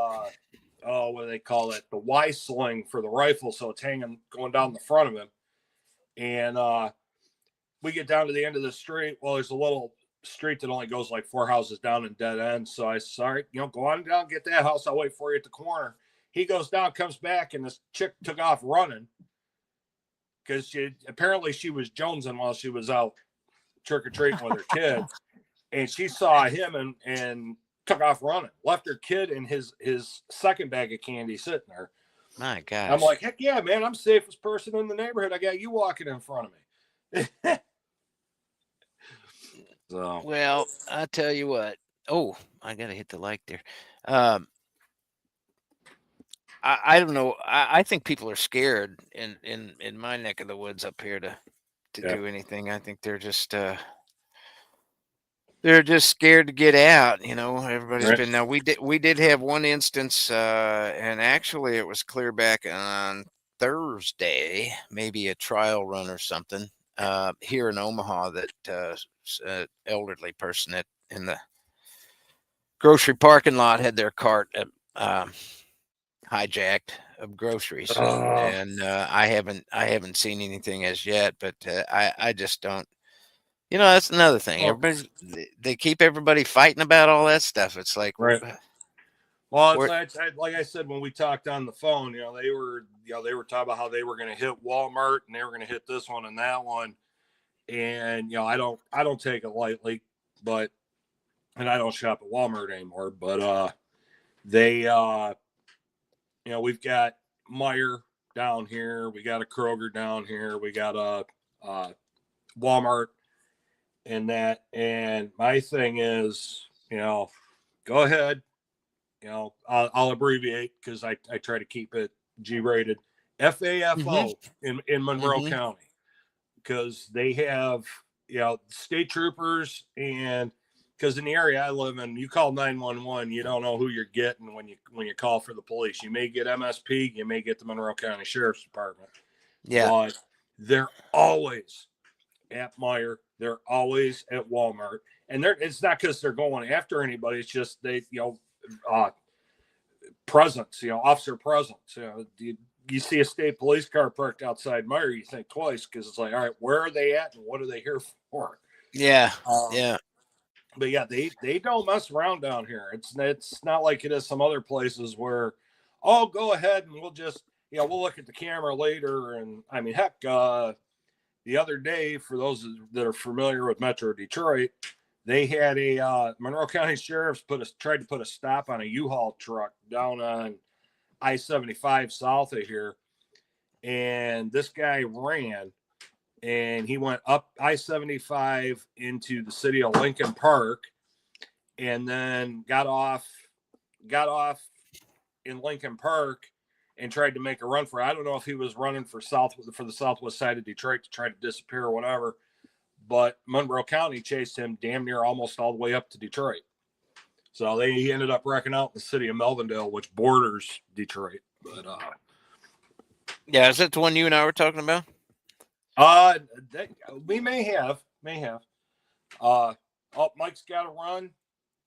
what do they call it? The Y sling for the rifle, so it's going down the front of him. And we get down to the end of the street. Well, there's a little street that only goes like 4 houses down and dead end. So I said, all right, go on down, get that house. I'll wait for you at the corner. He goes down, comes back, and this chick took off running because apparently she was jonesing while she was out trick-or-treating with her kid. And she saw him and took off running, left her kid and his second bag of candy sitting there. My gosh. I'm like, heck yeah, man, I'm the safest person in the neighborhood. I got you walking in front of me. So. Well, I tell you what. Oh, I got to hit the like there. I don't know. I think people are scared in my neck of the woods up here to Yeah. do anything. I think they're just scared to get out. Everybody's Right. been now. We did have one instance, and actually it was clear back on Thursday, maybe a trial run or something, here in Omaha, that elderly person in the grocery parking lot had their cart um, hijacked of groceries, Uh, and I haven't seen anything as yet, but I just don't. That's another thing. well, They keep everybody fighting about all that stuff. It's like, right. Well, it's where, like I said when we talked on the phone. They were talking about how they were going to hit Walmart and they were going to hit this one and that one, and I don't take it lightly, but and I don't shop at Walmart anymore. But they we've got Meyer down here, we got a Kroger down here, we got a Walmart and that. And my thing is, go ahead. I'll abbreviate because I try to keep it G-rated. hmm FAFO in Monroe hmm County, because they have state troopers, and because in the area I live in, you call 911, you don't know who you're getting when you call for the police. You may get MSP, you may get the Monroe County Sheriff's Department, yeah, but they're always at Meyer, they're always at Walmart, and it's not because they're going after anybody. It's just they uh, presence, officer presence. You see a state police car parked outside Meyer, you think twice, because it's like, all right, where are they at and what are they here for? yeah, Um, yeah. but yeah, they don't mess around down here. It's not like it is some other places where, oh, go ahead and we'll just we'll look at the camera later. And I mean, heck, the other day, for those that are familiar with Metro Detroit, they had a Monroe County Sheriff's tried to put a stop on a U-Haul truck down on I-75 south of here, and this guy ran and he went up I-75 into the city of Lincoln Park, and then got off in Lincoln Park and tried to make a run for it. I don't know if he was running for the southwest side of Detroit to try to disappear or whatever, but Monroe County chased him damn near almost all the way up to Detroit. So he ended up wrecking out in the city of Melvindale, which borders Detroit. But Yeah, is that the one you and I were talking about? that, we may have. Oh, Mike's got to run.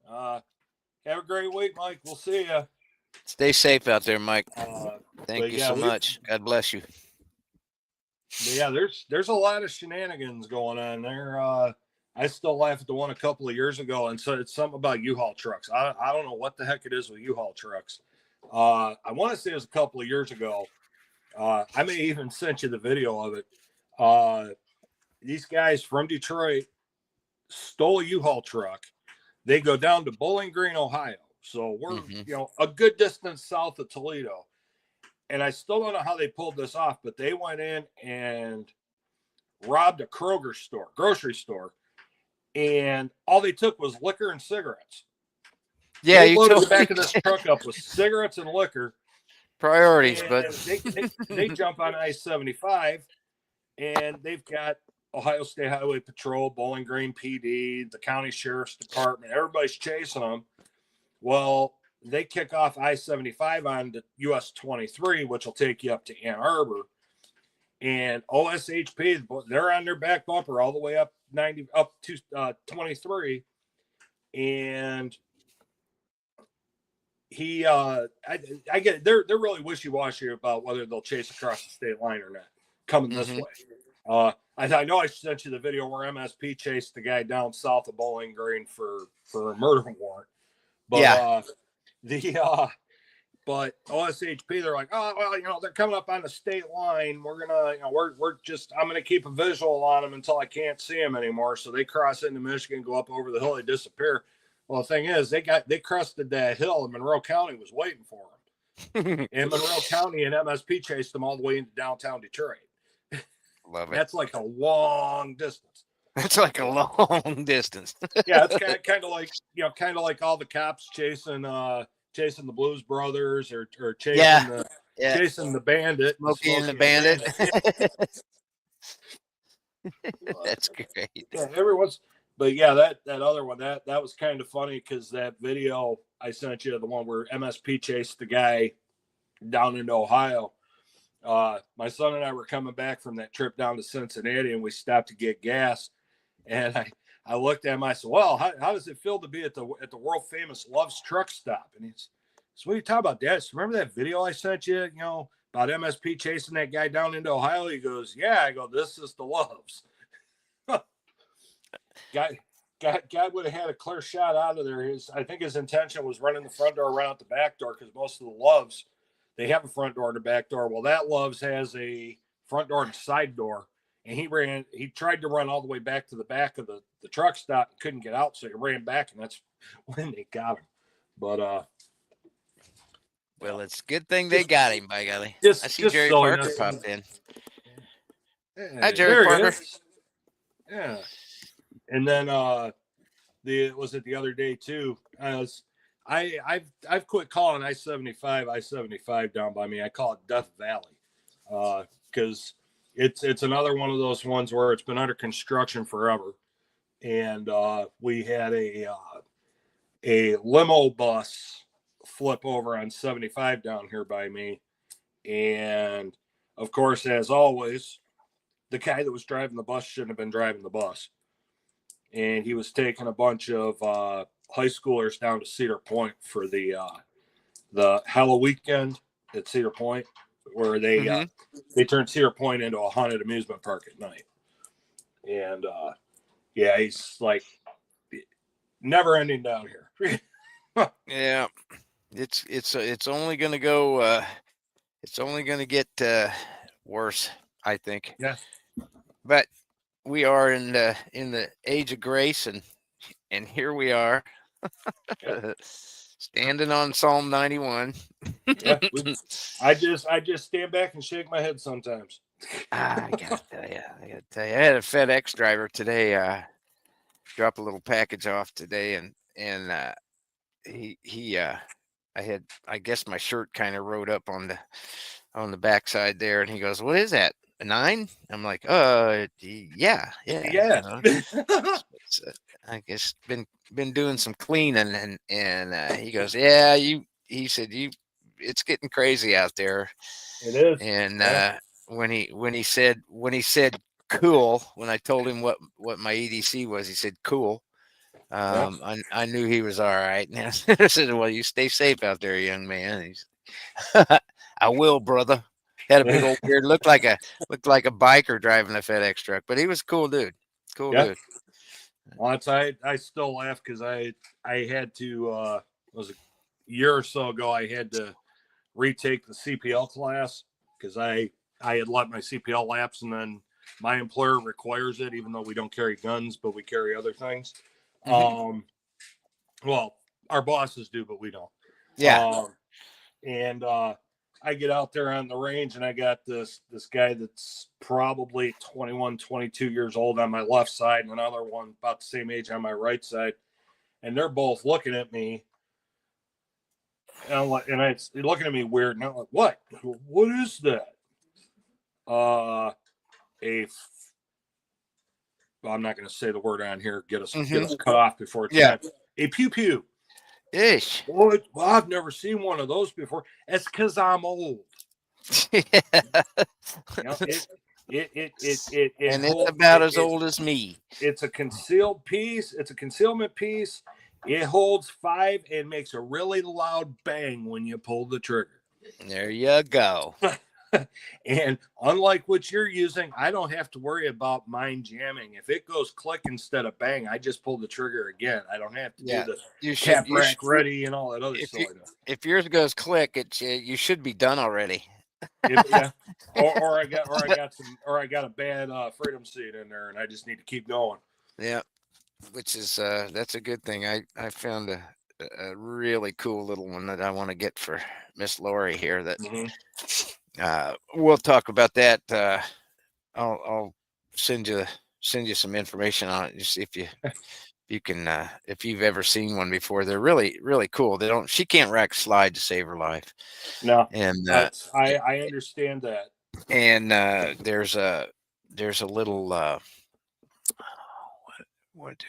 Have a great week, Mike. We'll see you. Stay safe out there, Mike. Thank you yeah, so much. God bless you. But yeah, there's a lot of shenanigans going on there. I still laugh at the one a couple of years ago, and so it's something about U-Haul trucks. I don't know what the heck it is with U-Haul trucks. I want to say it was a couple of years ago. I may even sent you the video of it. These guys from Detroit stole a U-Haul truck. They go down to Bowling Green, Ohio. So we're a good distance south of Toledo. And I still don't know how they pulled this off, but they went in and robbed a Kroger store, grocery store, and all they took was liquor and cigarettes. Yeah, They you loaded told the back me of this truck up with cigarettes and liquor. priorities, And but they jump on I-75, and they've got Ohio State Highway Patrol, Bowling Green PD, the county sheriff's department. Everybody's chasing them. Well, they kick off I-75 on to US 23, which will take you up to Ann Arbor. And OSHP, they're on their back bumper all the way up 90 up to 23. And I get it. They're really wishy-washy about whether they'll chase across the state line or not coming this way. I know I sent you the video where MSP chased the guy down south of Bowling Green for a murder warrant. But yeah, but OSHP, they're like, oh well, they're coming up on the state line. We're gonna, I'm gonna keep a visual on them until I can't see them anymore. So they cross into Michigan, go up over the hill, they disappear. Well, the thing is, they crested that hill, and Monroe County was waiting for them. And Monroe County and MSP chased them all the way into downtown Detroit. love it. That's like a long distance. That's like a long distance. Yeah, it's kind of like all the cops chasing chasing the Blues Brothers or Yeah. chasing the Bandit, Smokey and the Smokey Bandit. That's great. Yeah, everyone's. But yeah, that other one that was kind of funny because that video I sent you, the one where MSP chased the guy down into Ohio. My son and I were coming back from that trip down to Cincinnati, and we stopped to get gas. And I looked at him. I said, "Well, how does it feel to be at the world famous Love's truck stop?" And he's, "So what are you talking about, Dad? So remember that video I sent you? You know, about MSP chasing that guy down into Ohio?" He goes, "Yeah." I go, "This is the Loves." Guy would have had a clear shot out of there. I think his intention was running the front door, around the back door, because most of the Loves, they have a front door and a back door. Well, that Loves has a front door and a side door, and he tried to run all the way back to the back of the truck stop and couldn't get out, so he ran back, and that's when they got him. But well, it's a good thing they got him, by golly. I see just Jerry Parker popped in. Hey, hi, Jerry Parker. Yeah. And then was it the other day too? I've quit calling I-75 down by me. I call it Death Valley, because it's another one of those ones where it's been under construction forever. And we had a limo bus flip over on 75 down here by me, and of course, as always, the guy that was driving the bus shouldn't have been driving the bus. And he was taking a bunch of high schoolers down to Cedar Point for the Halloween weekend at Cedar Point, where they turned Cedar Point into a haunted amusement park at night. And yeah, he's like never ending down here. Yeah, it's only gonna go. It's only gonna get worse, I think. Yeah. But we are in the age of grace, and here we are, standing on Psalm 91. Yeah, I just stand back and shake my head sometimes. I gotta tell you, I had a FedEx driver today drop a little package off today, and he I had, I guess my shirt kind of rode up on the backside there, and he goes, "What is that? A 9?" I'm like, yeah. I guess been doing some cleaning, and he goes, "Yeah, he said, it's getting crazy out there." It is. And when he said cool, when I told him what my EDC was, he said cool. I knew he was all right. And I said, "Well, you stay safe out there, young man." He's, "I will, brother." Had a big old beard, looked like a biker driving a FedEx truck, but he was a cool dude. Dude. Well, I still laugh because I had to it was a year or so ago, I had to retake the CPL class because I had let my CPL lapse, and then my employer requires it, even though we don't carry guns, but we carry other things. Well, our bosses do, but we don't. Yeah. And I get out there on the range, and I got this guy that's probably 21, 22 years old on my left side, and another one about the same age on my right side. And they're both looking at me. And I'm like, they're looking at me weird. And I'm like, what is that? Well, I'm not going to say the word on here. Get us cut off before it's time. A pew pew. Ish. Well, I've never seen one of those before. It's because I'm old. Yeah. You know, and it's about as old as me. It's a concealed piece. It's a concealment piece. It holds 5 and makes a really loud bang when you pull the trigger. There you go. And unlike what you're using, I don't have to worry about mine jamming. If it goes click instead of bang, I just pull the trigger again. I don't have to do the cap rack ready and all that other stuff. If yours goes click, you should be done already. Or I got a bad freedom seat in there, and I just need to keep going. Yeah, which is that's a good thing. I found a really cool little one that I want to get for Miss Lori here. That we'll talk about that. I'll send you some information on it. Just if you you can if you've ever seen one before, they're really, really cool. She can't rack a slide to save her life. No, And I understand that. and there's a little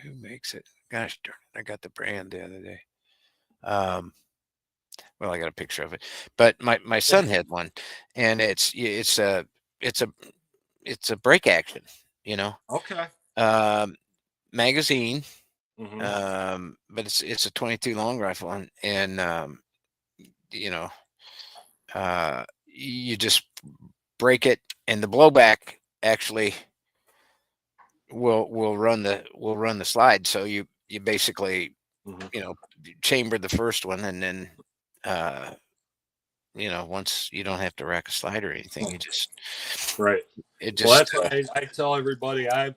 who makes it? Gosh darn it, I got the brand the other day. Well, I got a picture of it, but my son had one, and it's a break action, you know, Okay. um, magazine, Mm-hmm. but it's a 22 long rifle, and you know, you just break it, and the blowback actually will run the slide. So you basically, Mm-hmm. chamber the first one, and then uh, once you don't have to rack a slide or anything, you just Right. it Well, just that's why I tell everybody I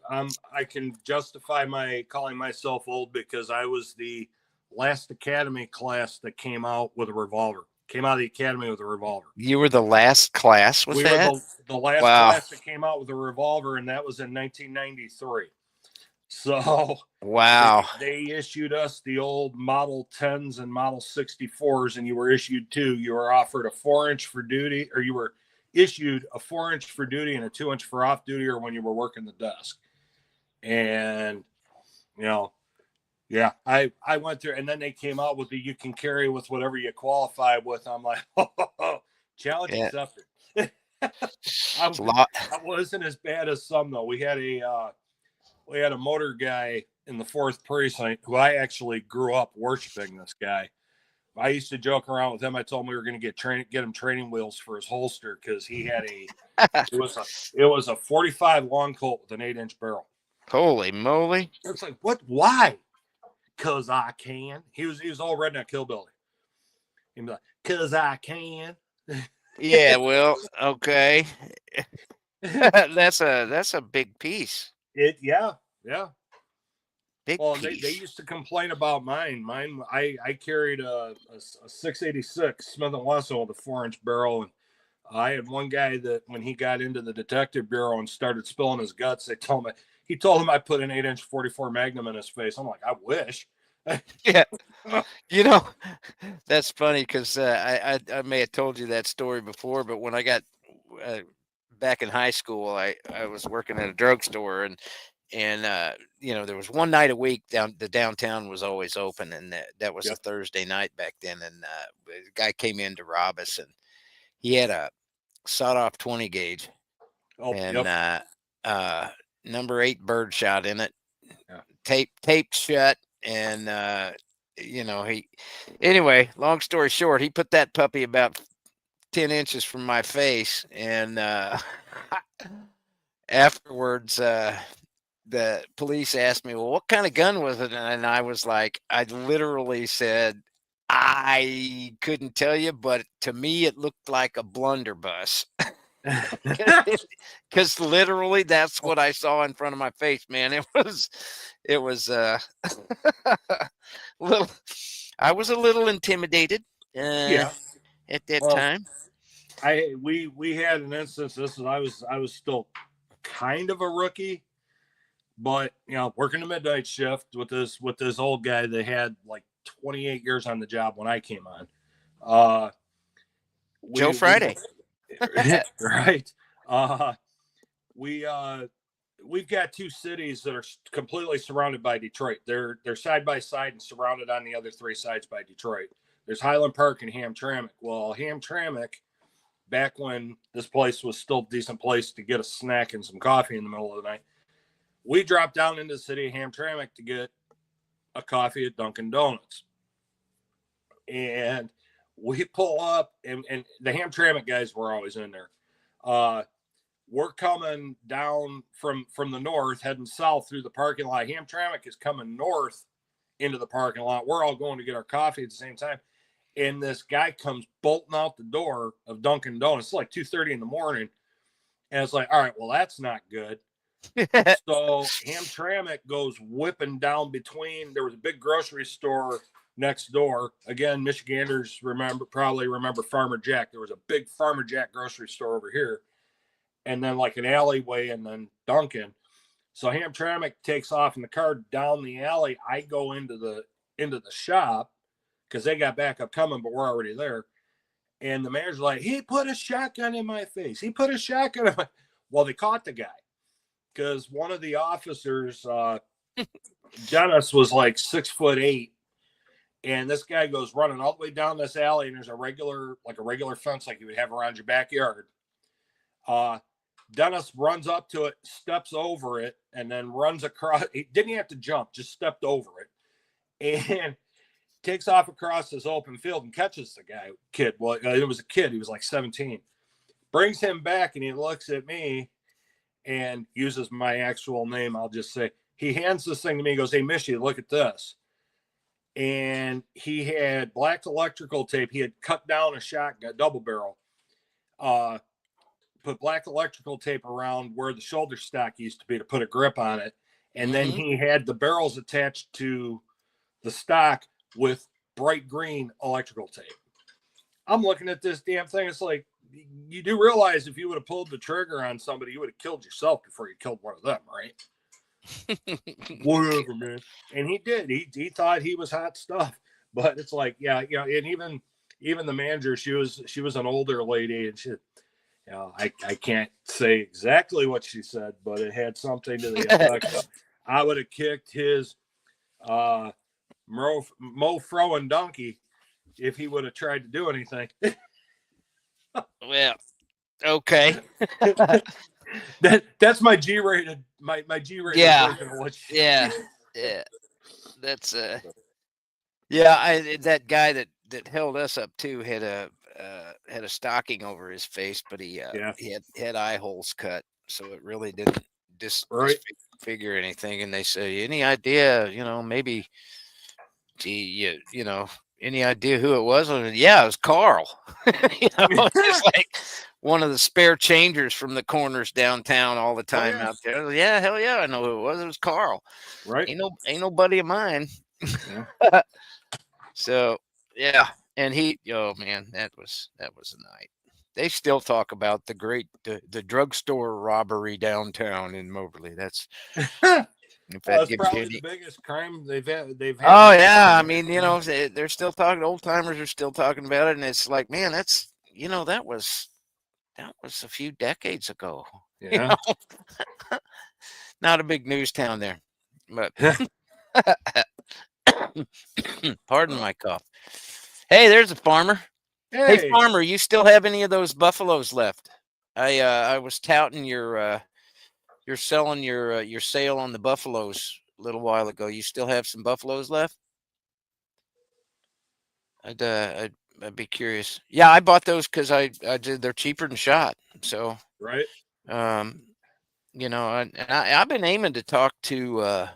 can justify my calling myself old because I was the last academy class that came out with a revolver. Came out of the academy with a revolver. You were the last class with We were that? the last Wow. class that came out with a revolver, and that was in 1993. So Wow. they issued us the old Model 10s and Model 64s, and you were issued two. You were offered a 4-inch for duty, or you were issued a 4-inch for duty and a 2-inch for off duty, or when you were working the desk. And yeah, I went through, and then they came out with you can carry with whatever you qualify with. I'm like, challenge Yeah. accepted. It's a lot. I wasn't as bad as some though. We had a motor guy in the 4th precinct who I actually grew up worshiping. This guy, I used to joke around with him. I told him we were going to get him training wheels for his holster because he had it was a 45 long Colt with an 8-inch barrel. Holy moly! It's like, what? Why? Cause I can. He was all redneck hillbilly. He'd be like, cause I can. Yeah, well, okay. That's a big piece. Yeah. Big Well, they piece. used to complain about mine. I carried a 686 Smith & Wesson with a 4-inch barrel, and I had one guy that when he got into the detective bureau and started spilling his guts, he told him I put an 8-inch 44 Magnum in his face. I'm like, I wish. Yeah, that's funny because I may have told you that story before, but when I got uh, back in high school, I was working at a drugstore, and there was one night a week the downtown was always open, and that was a Yep. Thursday night back then, and the guy came in to rob us, and he had a sawed off 20 gauge, Oh, and yep. number 8 bird shot in it, Yeah. taped shut, and anyway, long story short, he put that puppy about 10 inches from my face, and afterwards the police asked me, well, what kind of gun was it? And I was like, I literally said, I couldn't tell you, but to me it looked like a blunderbuss. Because literally that's what I saw in front of my face, man. It was little, I was a little intimidated Yeah. at that Well, time. we had an instance. This is I was still kind of a rookie, but working the midnight shift with this old guy that had like 28 years on the job when I came on. Joe Friday. Right. We've got two cities that are completely surrounded by Detroit. They're side by side and surrounded on the other 3 sides by Detroit. There's Highland Park and Hamtramck. Well, Hamtramck, back when this place was still a decent place to get a snack and some coffee in the middle of the night, we dropped down into the city of Hamtramck to get a coffee at Dunkin' Donuts. And we pull up, and the Hamtramck guys were always in there. We're coming down from the north, heading south through the parking lot. Hamtramck is coming north into the parking lot. We're all going to get our coffee at the same time. And this guy comes bolting out the door of Dunkin' Donuts. It's like 2:30 in the morning. And it's like, all right, well, that's not good. So Hamtramck goes whipping down between. There was a big grocery store next door. Again, Michiganders probably remember Farmer Jack. There was a big Farmer Jack grocery store over here, and then like an alleyway, and then Dunkin'. So Hamtramck takes off in the car down the alley. I go into the shop because they got backup coming, but we're already there. And the manager's like, he put a shotgun in my face. He put a shotgun in my. Well, they caught the guy because one of the officers, Dennis, was like 6'8", and this guy goes running all the way down this alley, and there's a regular fence like you would have around your backyard. Dennis runs up to it, steps over it, and then runs across. He didn't have to jump, just stepped over it, and takes off across this open field and catches the kid. Well, it was a kid. He was like 17. Brings him back, and he looks at me and uses my actual name. I'll just say, he hands this thing to me. He goes, "Hey, Michi, look at this." And he had black electrical tape. He had cut down a shotgun, double barrel. Put black electrical tape around where the shoulder stock used to be to put a grip on it. And then he had the barrels attached to the stock with bright green electrical tape. I'm looking at this damn thing. It's like, you do realize if you would have pulled the trigger on somebody, you would have killed yourself before you killed one of them, right? Whatever, man. And he did. He thought he was hot stuff. But it's like, yeah, and even the manager, she was an older lady, and she, I can't say exactly what she said, but it had something to the effect of, I would have kicked his Mo Froen donkey if he would have tried to do anything. Well, okay. That's my G-rated G-rated version of what she yeah. That's that guy that held us up too had a stocking over his face, but he had eye holes cut, so it really didn't disfigure anything. And they say, any idea, maybe, gee, any idea who it was? I said, yeah, it was Carl. Just like one of the spare changers from the corners downtown all the time out there. Yeah, hell yeah, I know who it was. It was Carl. Right. Ain't no buddy of mine. Yeah. So yeah, and oh man, that was a night. They still talk about the drugstore robbery downtown in Moberly. That's that's probably the biggest crime they've had. Oh yeah, I mean, they're still talking. Old timers are still talking about it, and it's like, man, that's that was a few decades ago. Yeah, not a big news town there, but pardon my cough. Hey, there's a farmer. Hey, farmer, you still have any of those buffaloes left? I was touting you're selling your sale on the buffaloes a little while ago. You still have some buffaloes left? I'd be curious. Yeah, I bought those because I did. They're cheaper than shot. So right. I've been aiming to talk to.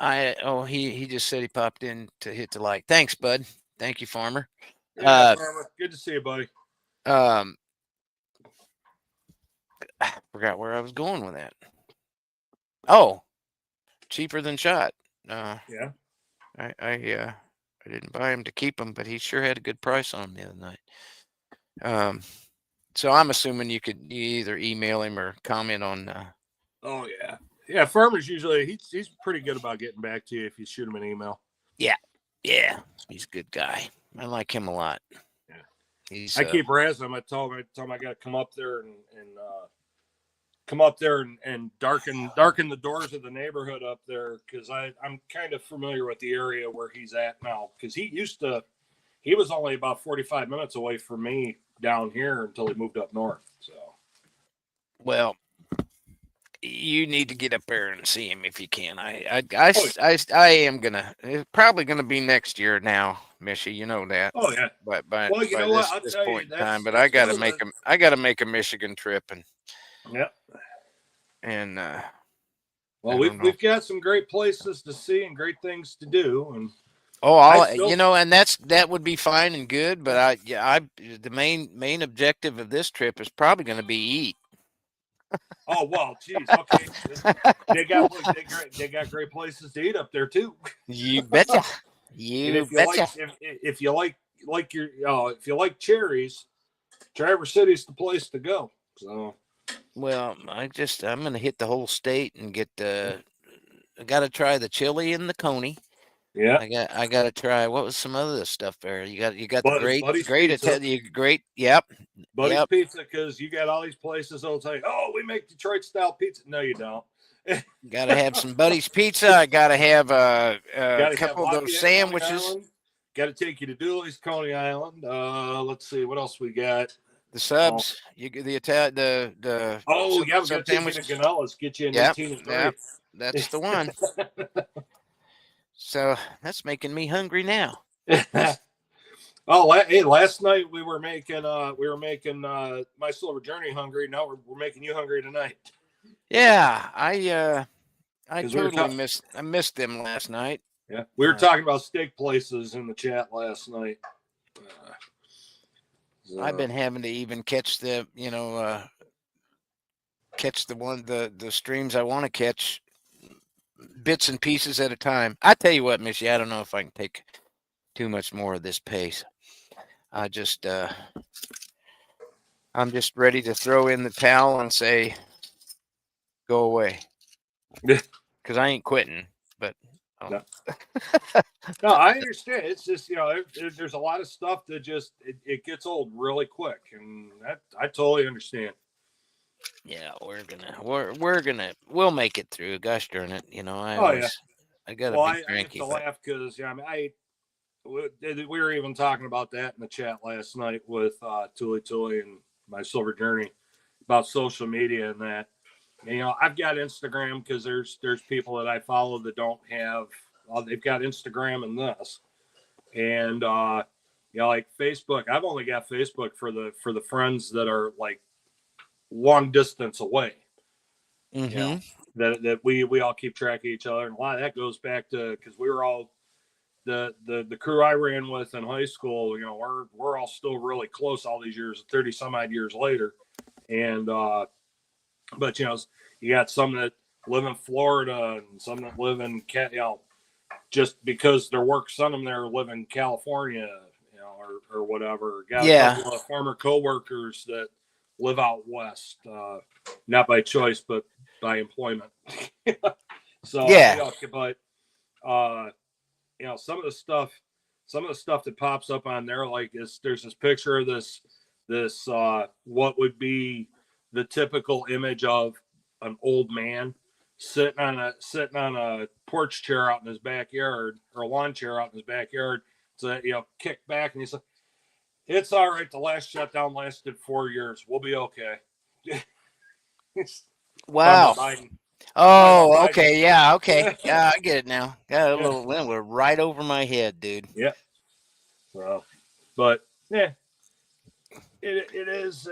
He just said he popped in to hit the like. Thanks, bud. Thank you, farmer. Yeah, farmer. Good to see you, buddy. I forgot where I was going with that. Oh, cheaper than shot. Yeah. I didn't buy him to keep him, but he sure had a good price on him the other night. So I'm assuming you either email him or comment on. Oh yeah, yeah. Farmer's usually he's pretty good about getting back to you if you shoot him an email. Yeah, he's a good guy. I like him a lot. Yeah, I keep razzing him. I tell him I got to come up there and darken the doors of the neighborhood up there, because I'm kind of familiar with the area where he's at now, because he was only about 45 minutes away from me down here until he moved up north. So, well, you need to get up there and see him if you can. I am gonna. It's probably gonna be next year now, Michi. You know that. Oh yeah. But by this point in time, but I gotta make a Michigan trip and. Yeah. And well, we've got some great places to see and great things to do, and and that would be fine and good, but the main objective of this trip is probably going to be eat. Oh well, geez, okay. They got great places to eat up there too. You betcha. If you like cherries, Traverse City's the place to go. So Well, I'm gonna hit the whole state and get I gotta try the chili and the coney. Yeah, I gotta try what was some other stuff there. You got the Buddy's great Pizza. Italian great. Yep. Buddy's Yep. Pizza, because you got all these places that'll tell you, "Oh, we make Detroit style pizza." No, you don't. Gotta have some Buddy's Pizza. I gotta have a Got to have couple of those Lafayette, Coney sandwiches. Island. Got to take you to Dooley's, Coney Island. Let's see what else we got. The Oh, subs. You get the Italian the yeah, we got sub to take you to sandwiches. Ganella's, get you an Yep. 18 and 3. Yep. That's the one. So that's making me hungry now. Hey, last night we were making My Silver Journey hungry. Now we're making you hungry tonight. Yeah, I 'Cause totally missed them last night. Yeah, we were talking about steak places in the chat last night. I've been having to even catch the the streams I want to catch bits and pieces at a time. I tell you what, Michi, I don't know if I can take too much more of this pace. I'm just ready to throw in the towel and say, go away. Because I ain't quitting. But no. No, I understand. It's just, there's a lot of stuff that just it gets old really quick, and I totally understand. Yeah, we'll make it through. Gosh darn it, I gotta be I have cranky. to laugh because we were even talking about that in the chat last night with Tuli and My Silver Journey about social media and that. And, I've got Instagram because there's people that I follow that don't have. They've got Instagram and this, and like Facebook. I've only got Facebook for the friends that are like long distance away. Mm-hmm. That we all keep track of each other, and a lot of that goes back to because we were all the crew I ran with in high school. We're all still really close all these years, 30 some odd years later, and but you got some that live in Florida and some that live in just because their work sent them there, live in California, or whatever. Got a couple of former coworkers that live out west, not by choice but by employment. So yeah, but some of the stuff that pops up on there, like there's this picture of this what would be the typical image of an old man sitting on a porch chair out in his backyard, or a lawn chair out in his backyard. So kick back, and he's like, "It's all right. The last shutdown lasted 4 years. We'll be okay." Wow. Oh, okay. Yeah. Okay. Yeah, I get it now. Got a little went right over my head, dude. Yeah. Well, but yeah, it is.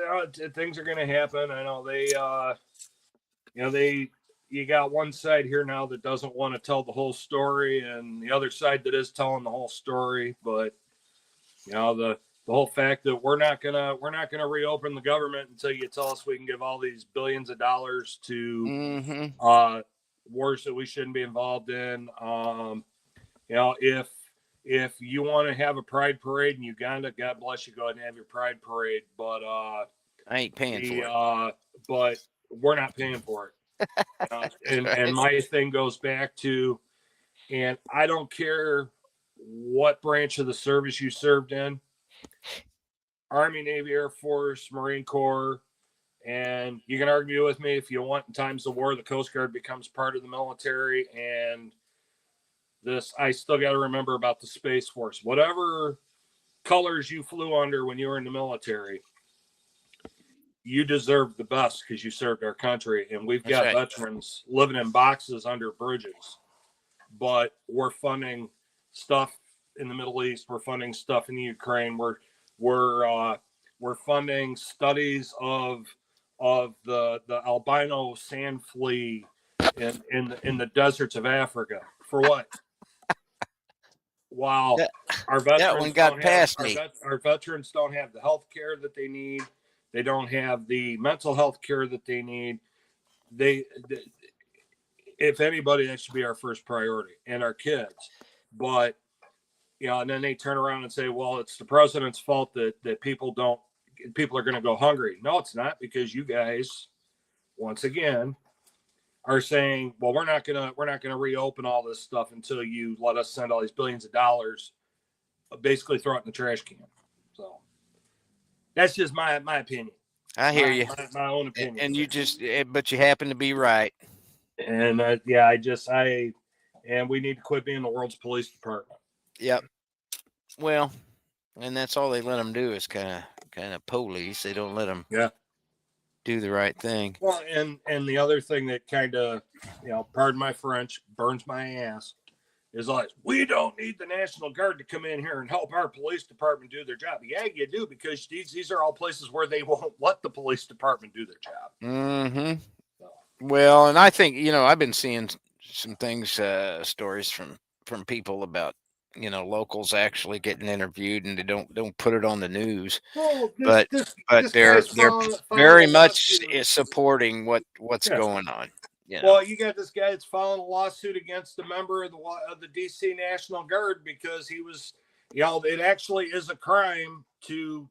Things are going to happen. I know you got one side here now that doesn't want to tell the whole story, and the other side that is telling the whole story. But the whole fact that we're not gonna reopen the government until you tell us we can give all these billions of dollars to wars that we shouldn't be involved in. If you want to have a pride parade in Uganda, God bless you, go ahead and have your pride parade. But I ain't paying for it. But we're not paying for it. And my thing goes back to, and I don't care what branch of the service you served in, Army, Navy, Air Force, Marine Corps, and you can argue with me if you want. In times of war, the Coast Guard becomes part of the military, and I still got to remember about the Space Force. Whatever colors you flew under when you were in the military, you deserve the best because you served our country. And we've got veterans living in boxes under bridges, but we're funding stuff in the Middle East. We're funding stuff in the Ukraine. We're funding studies of the albino sand flea in the deserts of Africa. For what? Wow. Our veterans that one got past me. Our veterans don't have the health care that they need. They don't have the mental health care that they need. If anybody, that should be our first priority, and our kids. But and then they turn around and say, "Well, it's the president's fault that people are going to go hungry." No, it's not, because you guys once again, are saying, well, we're not gonna reopen all this stuff until you let us send all these billions of dollars, basically throw it in the trash can. So that's just my opinion. I hear you. My own opinion. And you but you happen to be right. And and we need to quit being the world's police department. Yep. Well, and that's all they let them do is kind of police. They don't let them do the right thing. Well, and the other thing that kind of, pardon my French, burns my ass is like, we don't need the National Guard to come in here and help our police department do their job. Yeah, you do, because these are all places where they won't let the police department do their job. Mm-hmm. So. Well, and I think, I've been seeing some things, stories from people about, locals actually getting interviewed, and they don't put it on the news. Well, but they're very much supporting what's going on. Well, you got this guy that's filing a lawsuit against a member of the DC National Guard because he was, it actually is a crime to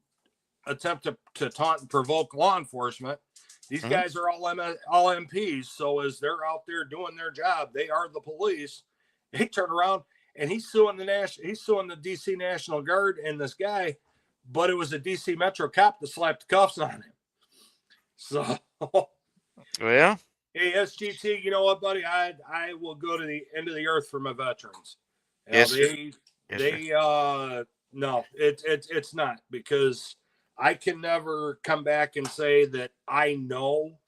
attempt to taunt and provoke law enforcement. These guys are all MPs, so as they're out there doing their job, they are the police. They turn around and he's suing the DC National Guard and this guy, but it was a DC Metro cop that slapped the cuffs on him. So, well. Hey, SGT, you know what, buddy? I will go to the end of the earth for my veterans. Yes, no, it's not, because I can never come back and say that I know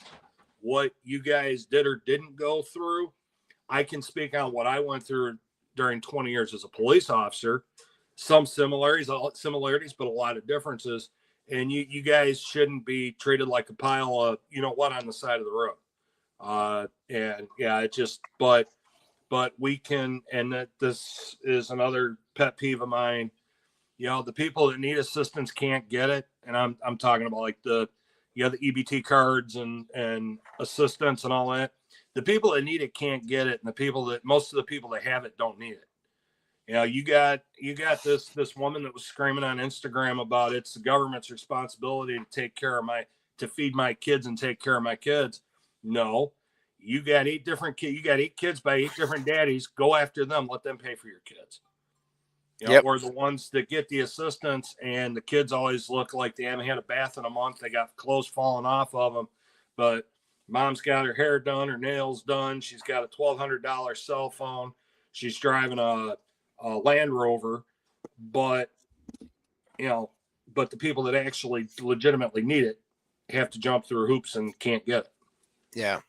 what you guys did or didn't go through. I can speak on what I went through during 20 years as a police officer. Some similarities, but a lot of differences. And you guys shouldn't be treated like a pile of, on the side of the road. But we can, and that this is another pet peeve of mine. The people that need assistance can't get it, and I'm talking about like the EBT cards and assistance and all that. The people that need it can't get it, and most of the people that have it don't need it. You got this woman that was screaming on Instagram about it's the government's responsibility to feed my kids and take care of my kids. No, you got 8 different kids. You got 8 kids by 8 different daddies. Go after them. Let them pay for your kids. Or the ones that get the assistance, and the kids always look like they haven't had a bath in a month. They got clothes falling off of them, but mom's got her hair done, her nails done. She's got a $1,200 cell phone. She's driving a Land Rover, but the people that actually legitimately need it have to jump through hoops and can't get it. Yeah.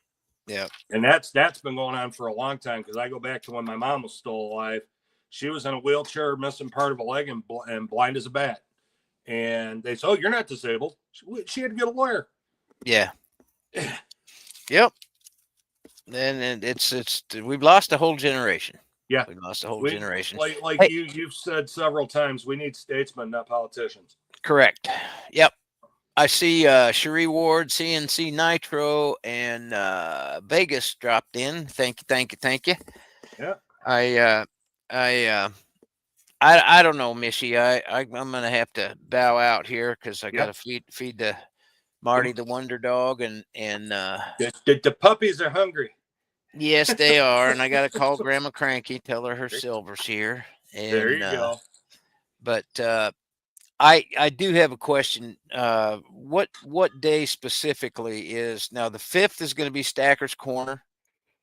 Yeah. And that's been going on for a long time, because I go back to when my mom was still alive. She was in a wheelchair, missing part of a leg, and blind as a bat. And they said, "Oh, you're not disabled." She had to get a lawyer. Yeah. Yep. And it's we've lost a whole generation. Yeah, we lost a whole generation. Like hey, you've said several times, we need statesmen, not politicians. Correct. Yep. I see Cherie Ward, CNC Nitro, and Vegas dropped in. Thank you. Yeah. I don't know, Michi. I'm gonna have to bow out here because I gotta feed the Marty the Wonder Dog, and the puppies are hungry. Yes, they are, and I gotta call Grandma Cranky, tell her silver's here. And, there you go. But I do have a question. What day specifically is now? The 5th is going to be Stacker's Corner.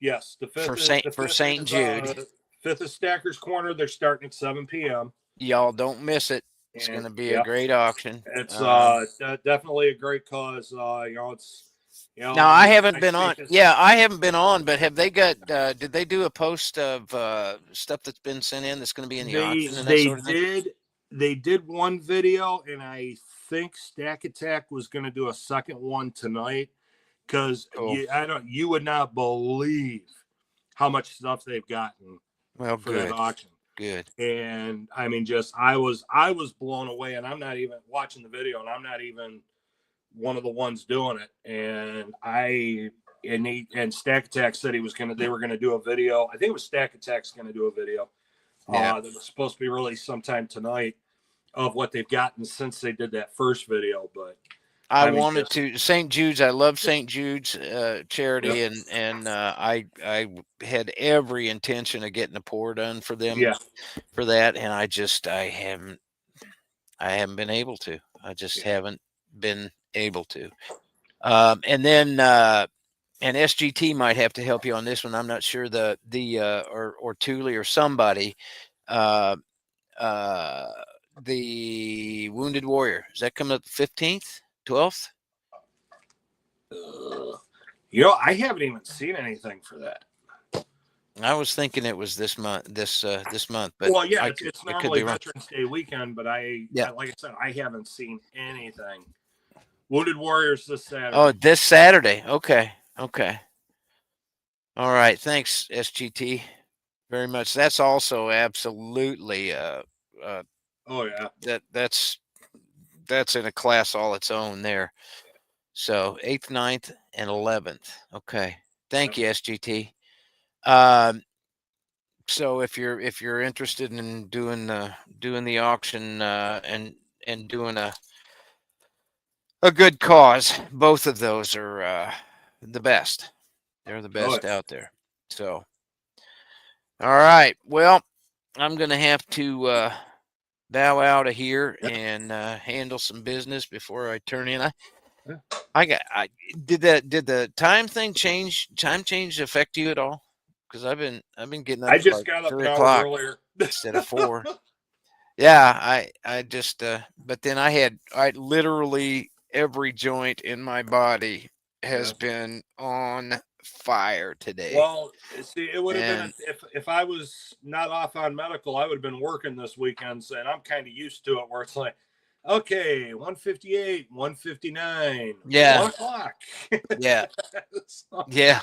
Yes, the 5th for St. Jude. 5th is Stacker's Corner. They're starting at 7 p.m. Y'all don't miss it. It's going to be a great auction. It's definitely a great cause. It's now I haven't been on. Yeah, I haven't been on. But have they got? Did they do a post of stuff that's been sent in that's going to be in the auction? And they did. They did one video, and I think Stack Attack was going to do a second one tonight, because you would not believe how much stuff they've gotten for that auction. Good. And I mean, I was blown away, and I'm not even watching the video, and I'm not even one of the ones doing it. And Stack Attack said they were gonna do a video. I think it was Stack Attack's gonna do a video. That was supposed to be released sometime tonight of what they've gotten since they did that first video. But I mean, wanted to St. Jude's. I love St. Jude's charity, yep, and I had every intention of getting a pour done for them yeah, for that, and I haven't been able to. I just yeah. haven't been able to. And then and SGT might have to help you on this one. I'm not sure or Thule or somebody. Uh, uh, the Wounded Warrior, is that coming up 15th, 12th? I haven't even seen anything for that. I was thinking it was this month, this month, but Well, yeah, it's I could normally be wrong. Veterans Day weekend, but Yeah. like I said, I haven't seen anything. Wounded Warriors this Saturday. Oh, this Saturday. Okay. Okay. All right. Thanks, SGT, very much. That's also absolutely Oh yeah. that's in a class all its own there. So 8th, 9th, and 11th. Okay. Thank you, SGT. So if you're interested in doing the auction and doing a good cause, both of those are the best. They're the best out there. So all right. Well, I'm gonna have to bow out of here and handle some business before I turn in. I did the time change affect you at all? Because I've been getting up I at just like got up 3 an hour o'clock earlier. instead of 4. Yeah, I just but then I literally every joint in my body has been on fire today. Well, see, it would have been And if I was not off on medical, I would have been working this weekend, and I'm kind of used to it. Where it's like, okay, 158, 159, yeah, 1 o'clock. yeah, So, yeah.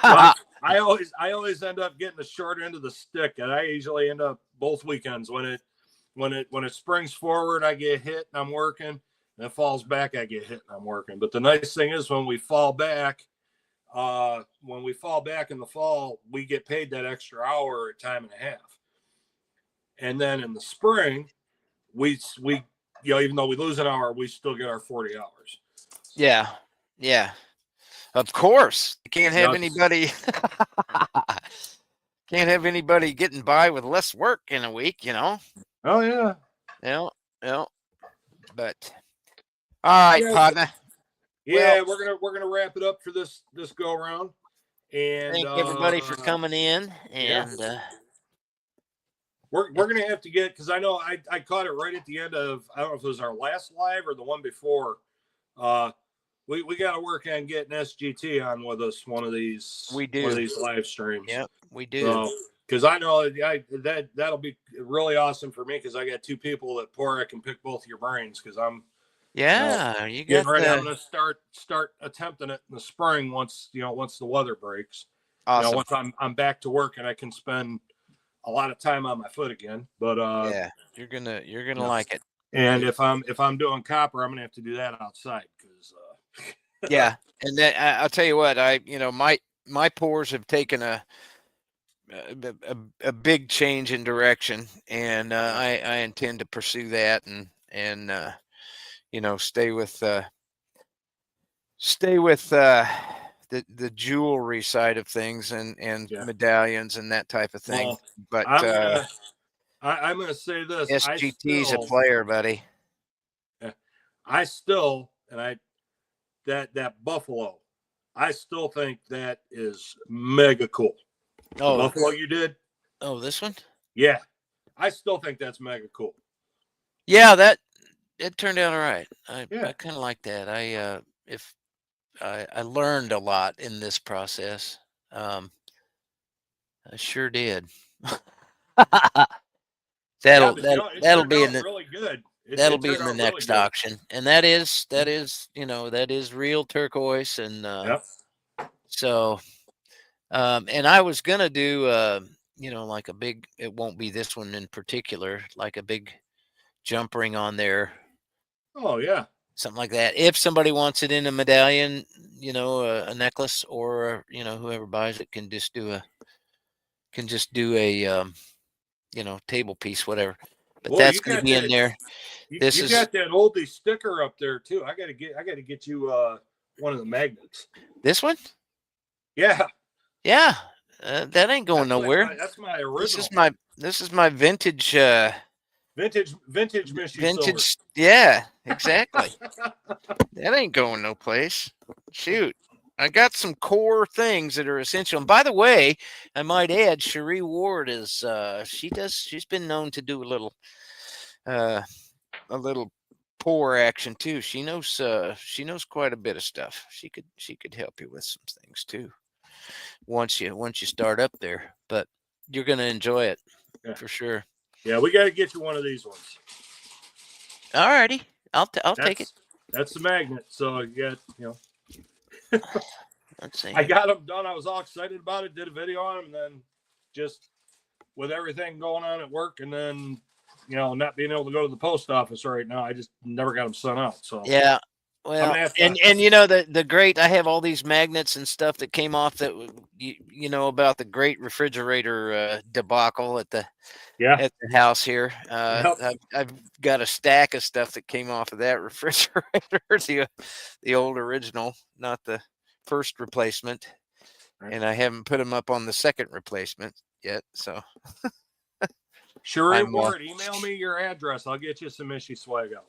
well, I always end up getting the short end of the stick, and I usually end up both weekends when it springs forward, I get hit and I'm working, and it falls back, I get hit and I'm working. But the nice thing is when we fall back in the fall, we get paid that extra hour at time and a half. And then in the spring, we even though we lose an hour, we still get our 40 hours. Yeah, yeah. Of course, you can't have That's, anybody can't have anybody getting by with less work in a week, oh yeah. Yeah. But all right, Yeah, partner. yeah, Well, we're gonna wrap it up for this go around. And thank everybody for coming in, yeah. and we're gonna have to get, because I know I caught it right at the end of, I don't know if it was our last live or the one before. We got to work on getting SGT on with us one of these live streams. Yep, we do. Because I know that'll be really awesome for me, because I got 2 people that pour. I can pick both your brains, because I'm you got getting ready. I'm gonna start attempting it in the spring once the weather breaks. awesome. Once I'm back to work and I can spend a lot of time on my foot again. But yeah, you're gonna like it. And if I'm doing copper, I'm gonna have to do that outside, because Yeah, and then I'll tell you what, my pores have taken a big change in direction, and I intend to pursue that and stay with the jewelry side of things and medallions and that type of thing. Well, But I'm gonna say this: SGT's a player, buddy. I still, that buffalo, I still think that is mega cool. Oh, the buffalo you did. Oh, this one? Yeah, I still think that's mega cool. Yeah, it turned out all right. I kind of like that. I learned a lot in this process. I sure did. that'll be in the really good. That'll be in the next auction, and that is real turquoise, and so and I was gonna do like a big. It won't be this one in particular, like a big jump ring on there. Oh yeah, something like that. If somebody wants it in a medallion, a necklace, or whoever buys it can just do a table piece, whatever. but Well, that's you going to got be in that. there. This You is got that oldie sticker up there too. I gotta get you one of the magnets. this one. Yeah, Yeah, that ain't going nowhere. that's my This original is my vintage vintage Michi silver. vintage. Yeah, exactly. That ain't going no place. Shoot. I got some core things that are essential. And by the way, I might add, Cherie Ward is she's been known to do uh a little pour action too. She knows quite a bit of stuff. She could help you with some things too. Once you start up there. But you're gonna enjoy it for sure. Yeah, we got to get you one of these ones. All righty. I'll take it. That's the magnet. So you got, Let's see. I got them done. I was all excited about it. Did a video on them, and then just with everything going on at work, and then not being able to go to the post office right now, I just never got them sent out. So yeah. Well, and the great, I have all these magnets and stuff that came off that you know about the great refrigerator debacle at the house here. I've got a stack of stuff that came off of that refrigerator, the old original, not the first replacement, and I haven't put them up on the second replacement yet. So, Cherie Ward, email me your address. I'll get you some Michi swag out.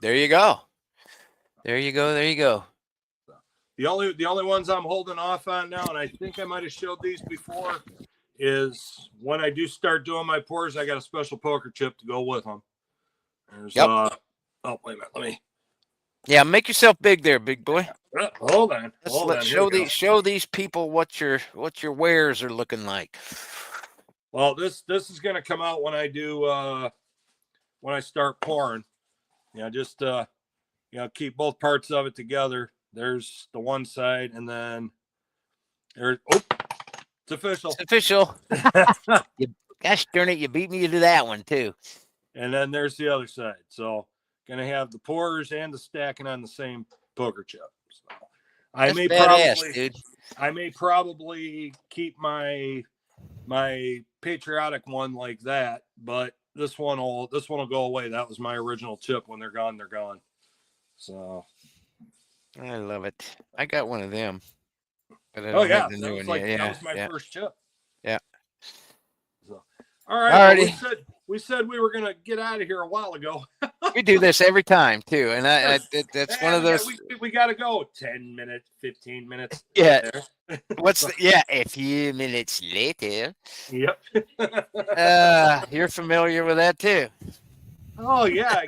There you go. There you go. There you go. The only ones I'm holding off on now, and I think I might have showed these before, is when I do start doing my pours, I got a special poker chip to go with them. There's oh, wait a minute, let me. Yeah, make yourself big there, big boy. Hold on. Let's show these people what your wares are looking like. Well, this is gonna come out when I do when I start pouring. Just keep both parts of it together. There's the one side, and then there's it's official. It's official. Gosh darn it, you beat me to that one too. And then there's the other side. So gonna have the pours and the stacking on the same poker chip. So I may probably keep my patriotic one like that, but this one will go away. That was my original chip. When they're gone, they're gone. So I love it. I got one of them. But I don't have the new that was one. that was my first chip. Yeah. So, all right. Well, we said we were gonna get out of here a while ago. We do this every time too, and that's one of those. We got to go 10 minutes, 15 minutes. Yeah. A few minutes later. Yep. You're familiar with that too. Oh yeah,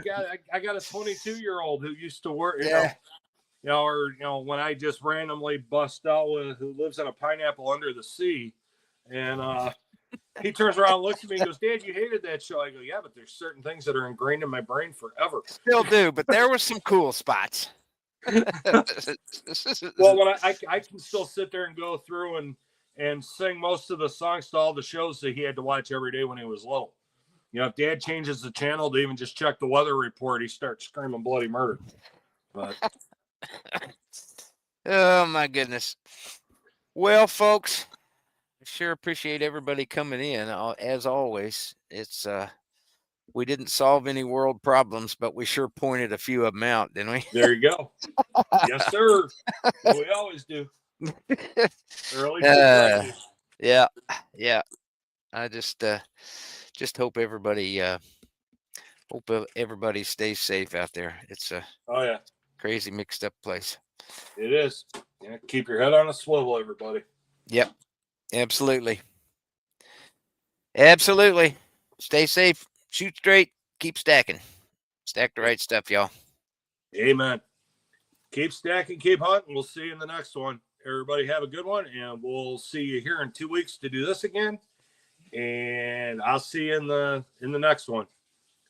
I got a 22-year-old who used to work. When I just randomly bust out who lives in a pineapple under the sea, and he turns around and looks at me and goes, "Dad, you hated that show." I go, "Yeah, but there's certain things that are ingrained in my brain forever." Still do, but there were some cool spots. Well, when I can still sit there and go through and sing most of the songs to all the shows that he had to watch every day when he was little. If Dad changes the channel to even just check the weather report, he starts screaming bloody murder. But oh my goodness. Well, folks, I sure appreciate everybody coming in. As always, it's we didn't solve any world problems, but we sure pointed a few of them out, didn't we? There you go. Yes, sir. We always do. Yeah. I just hope everybody stays safe out there. It's a crazy mixed up place. It is. Yeah, keep your head on a swivel, everybody. Yep. Absolutely. Stay safe. Shoot straight. Keep stacking. Stack the right stuff, y'all. Amen. Keep stacking, keep hunting. We'll see you in the next one. Everybody have a good one, and we'll see you here in 2 weeks to do this again. And I'll see you in the next one.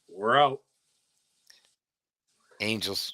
We're out. Angels.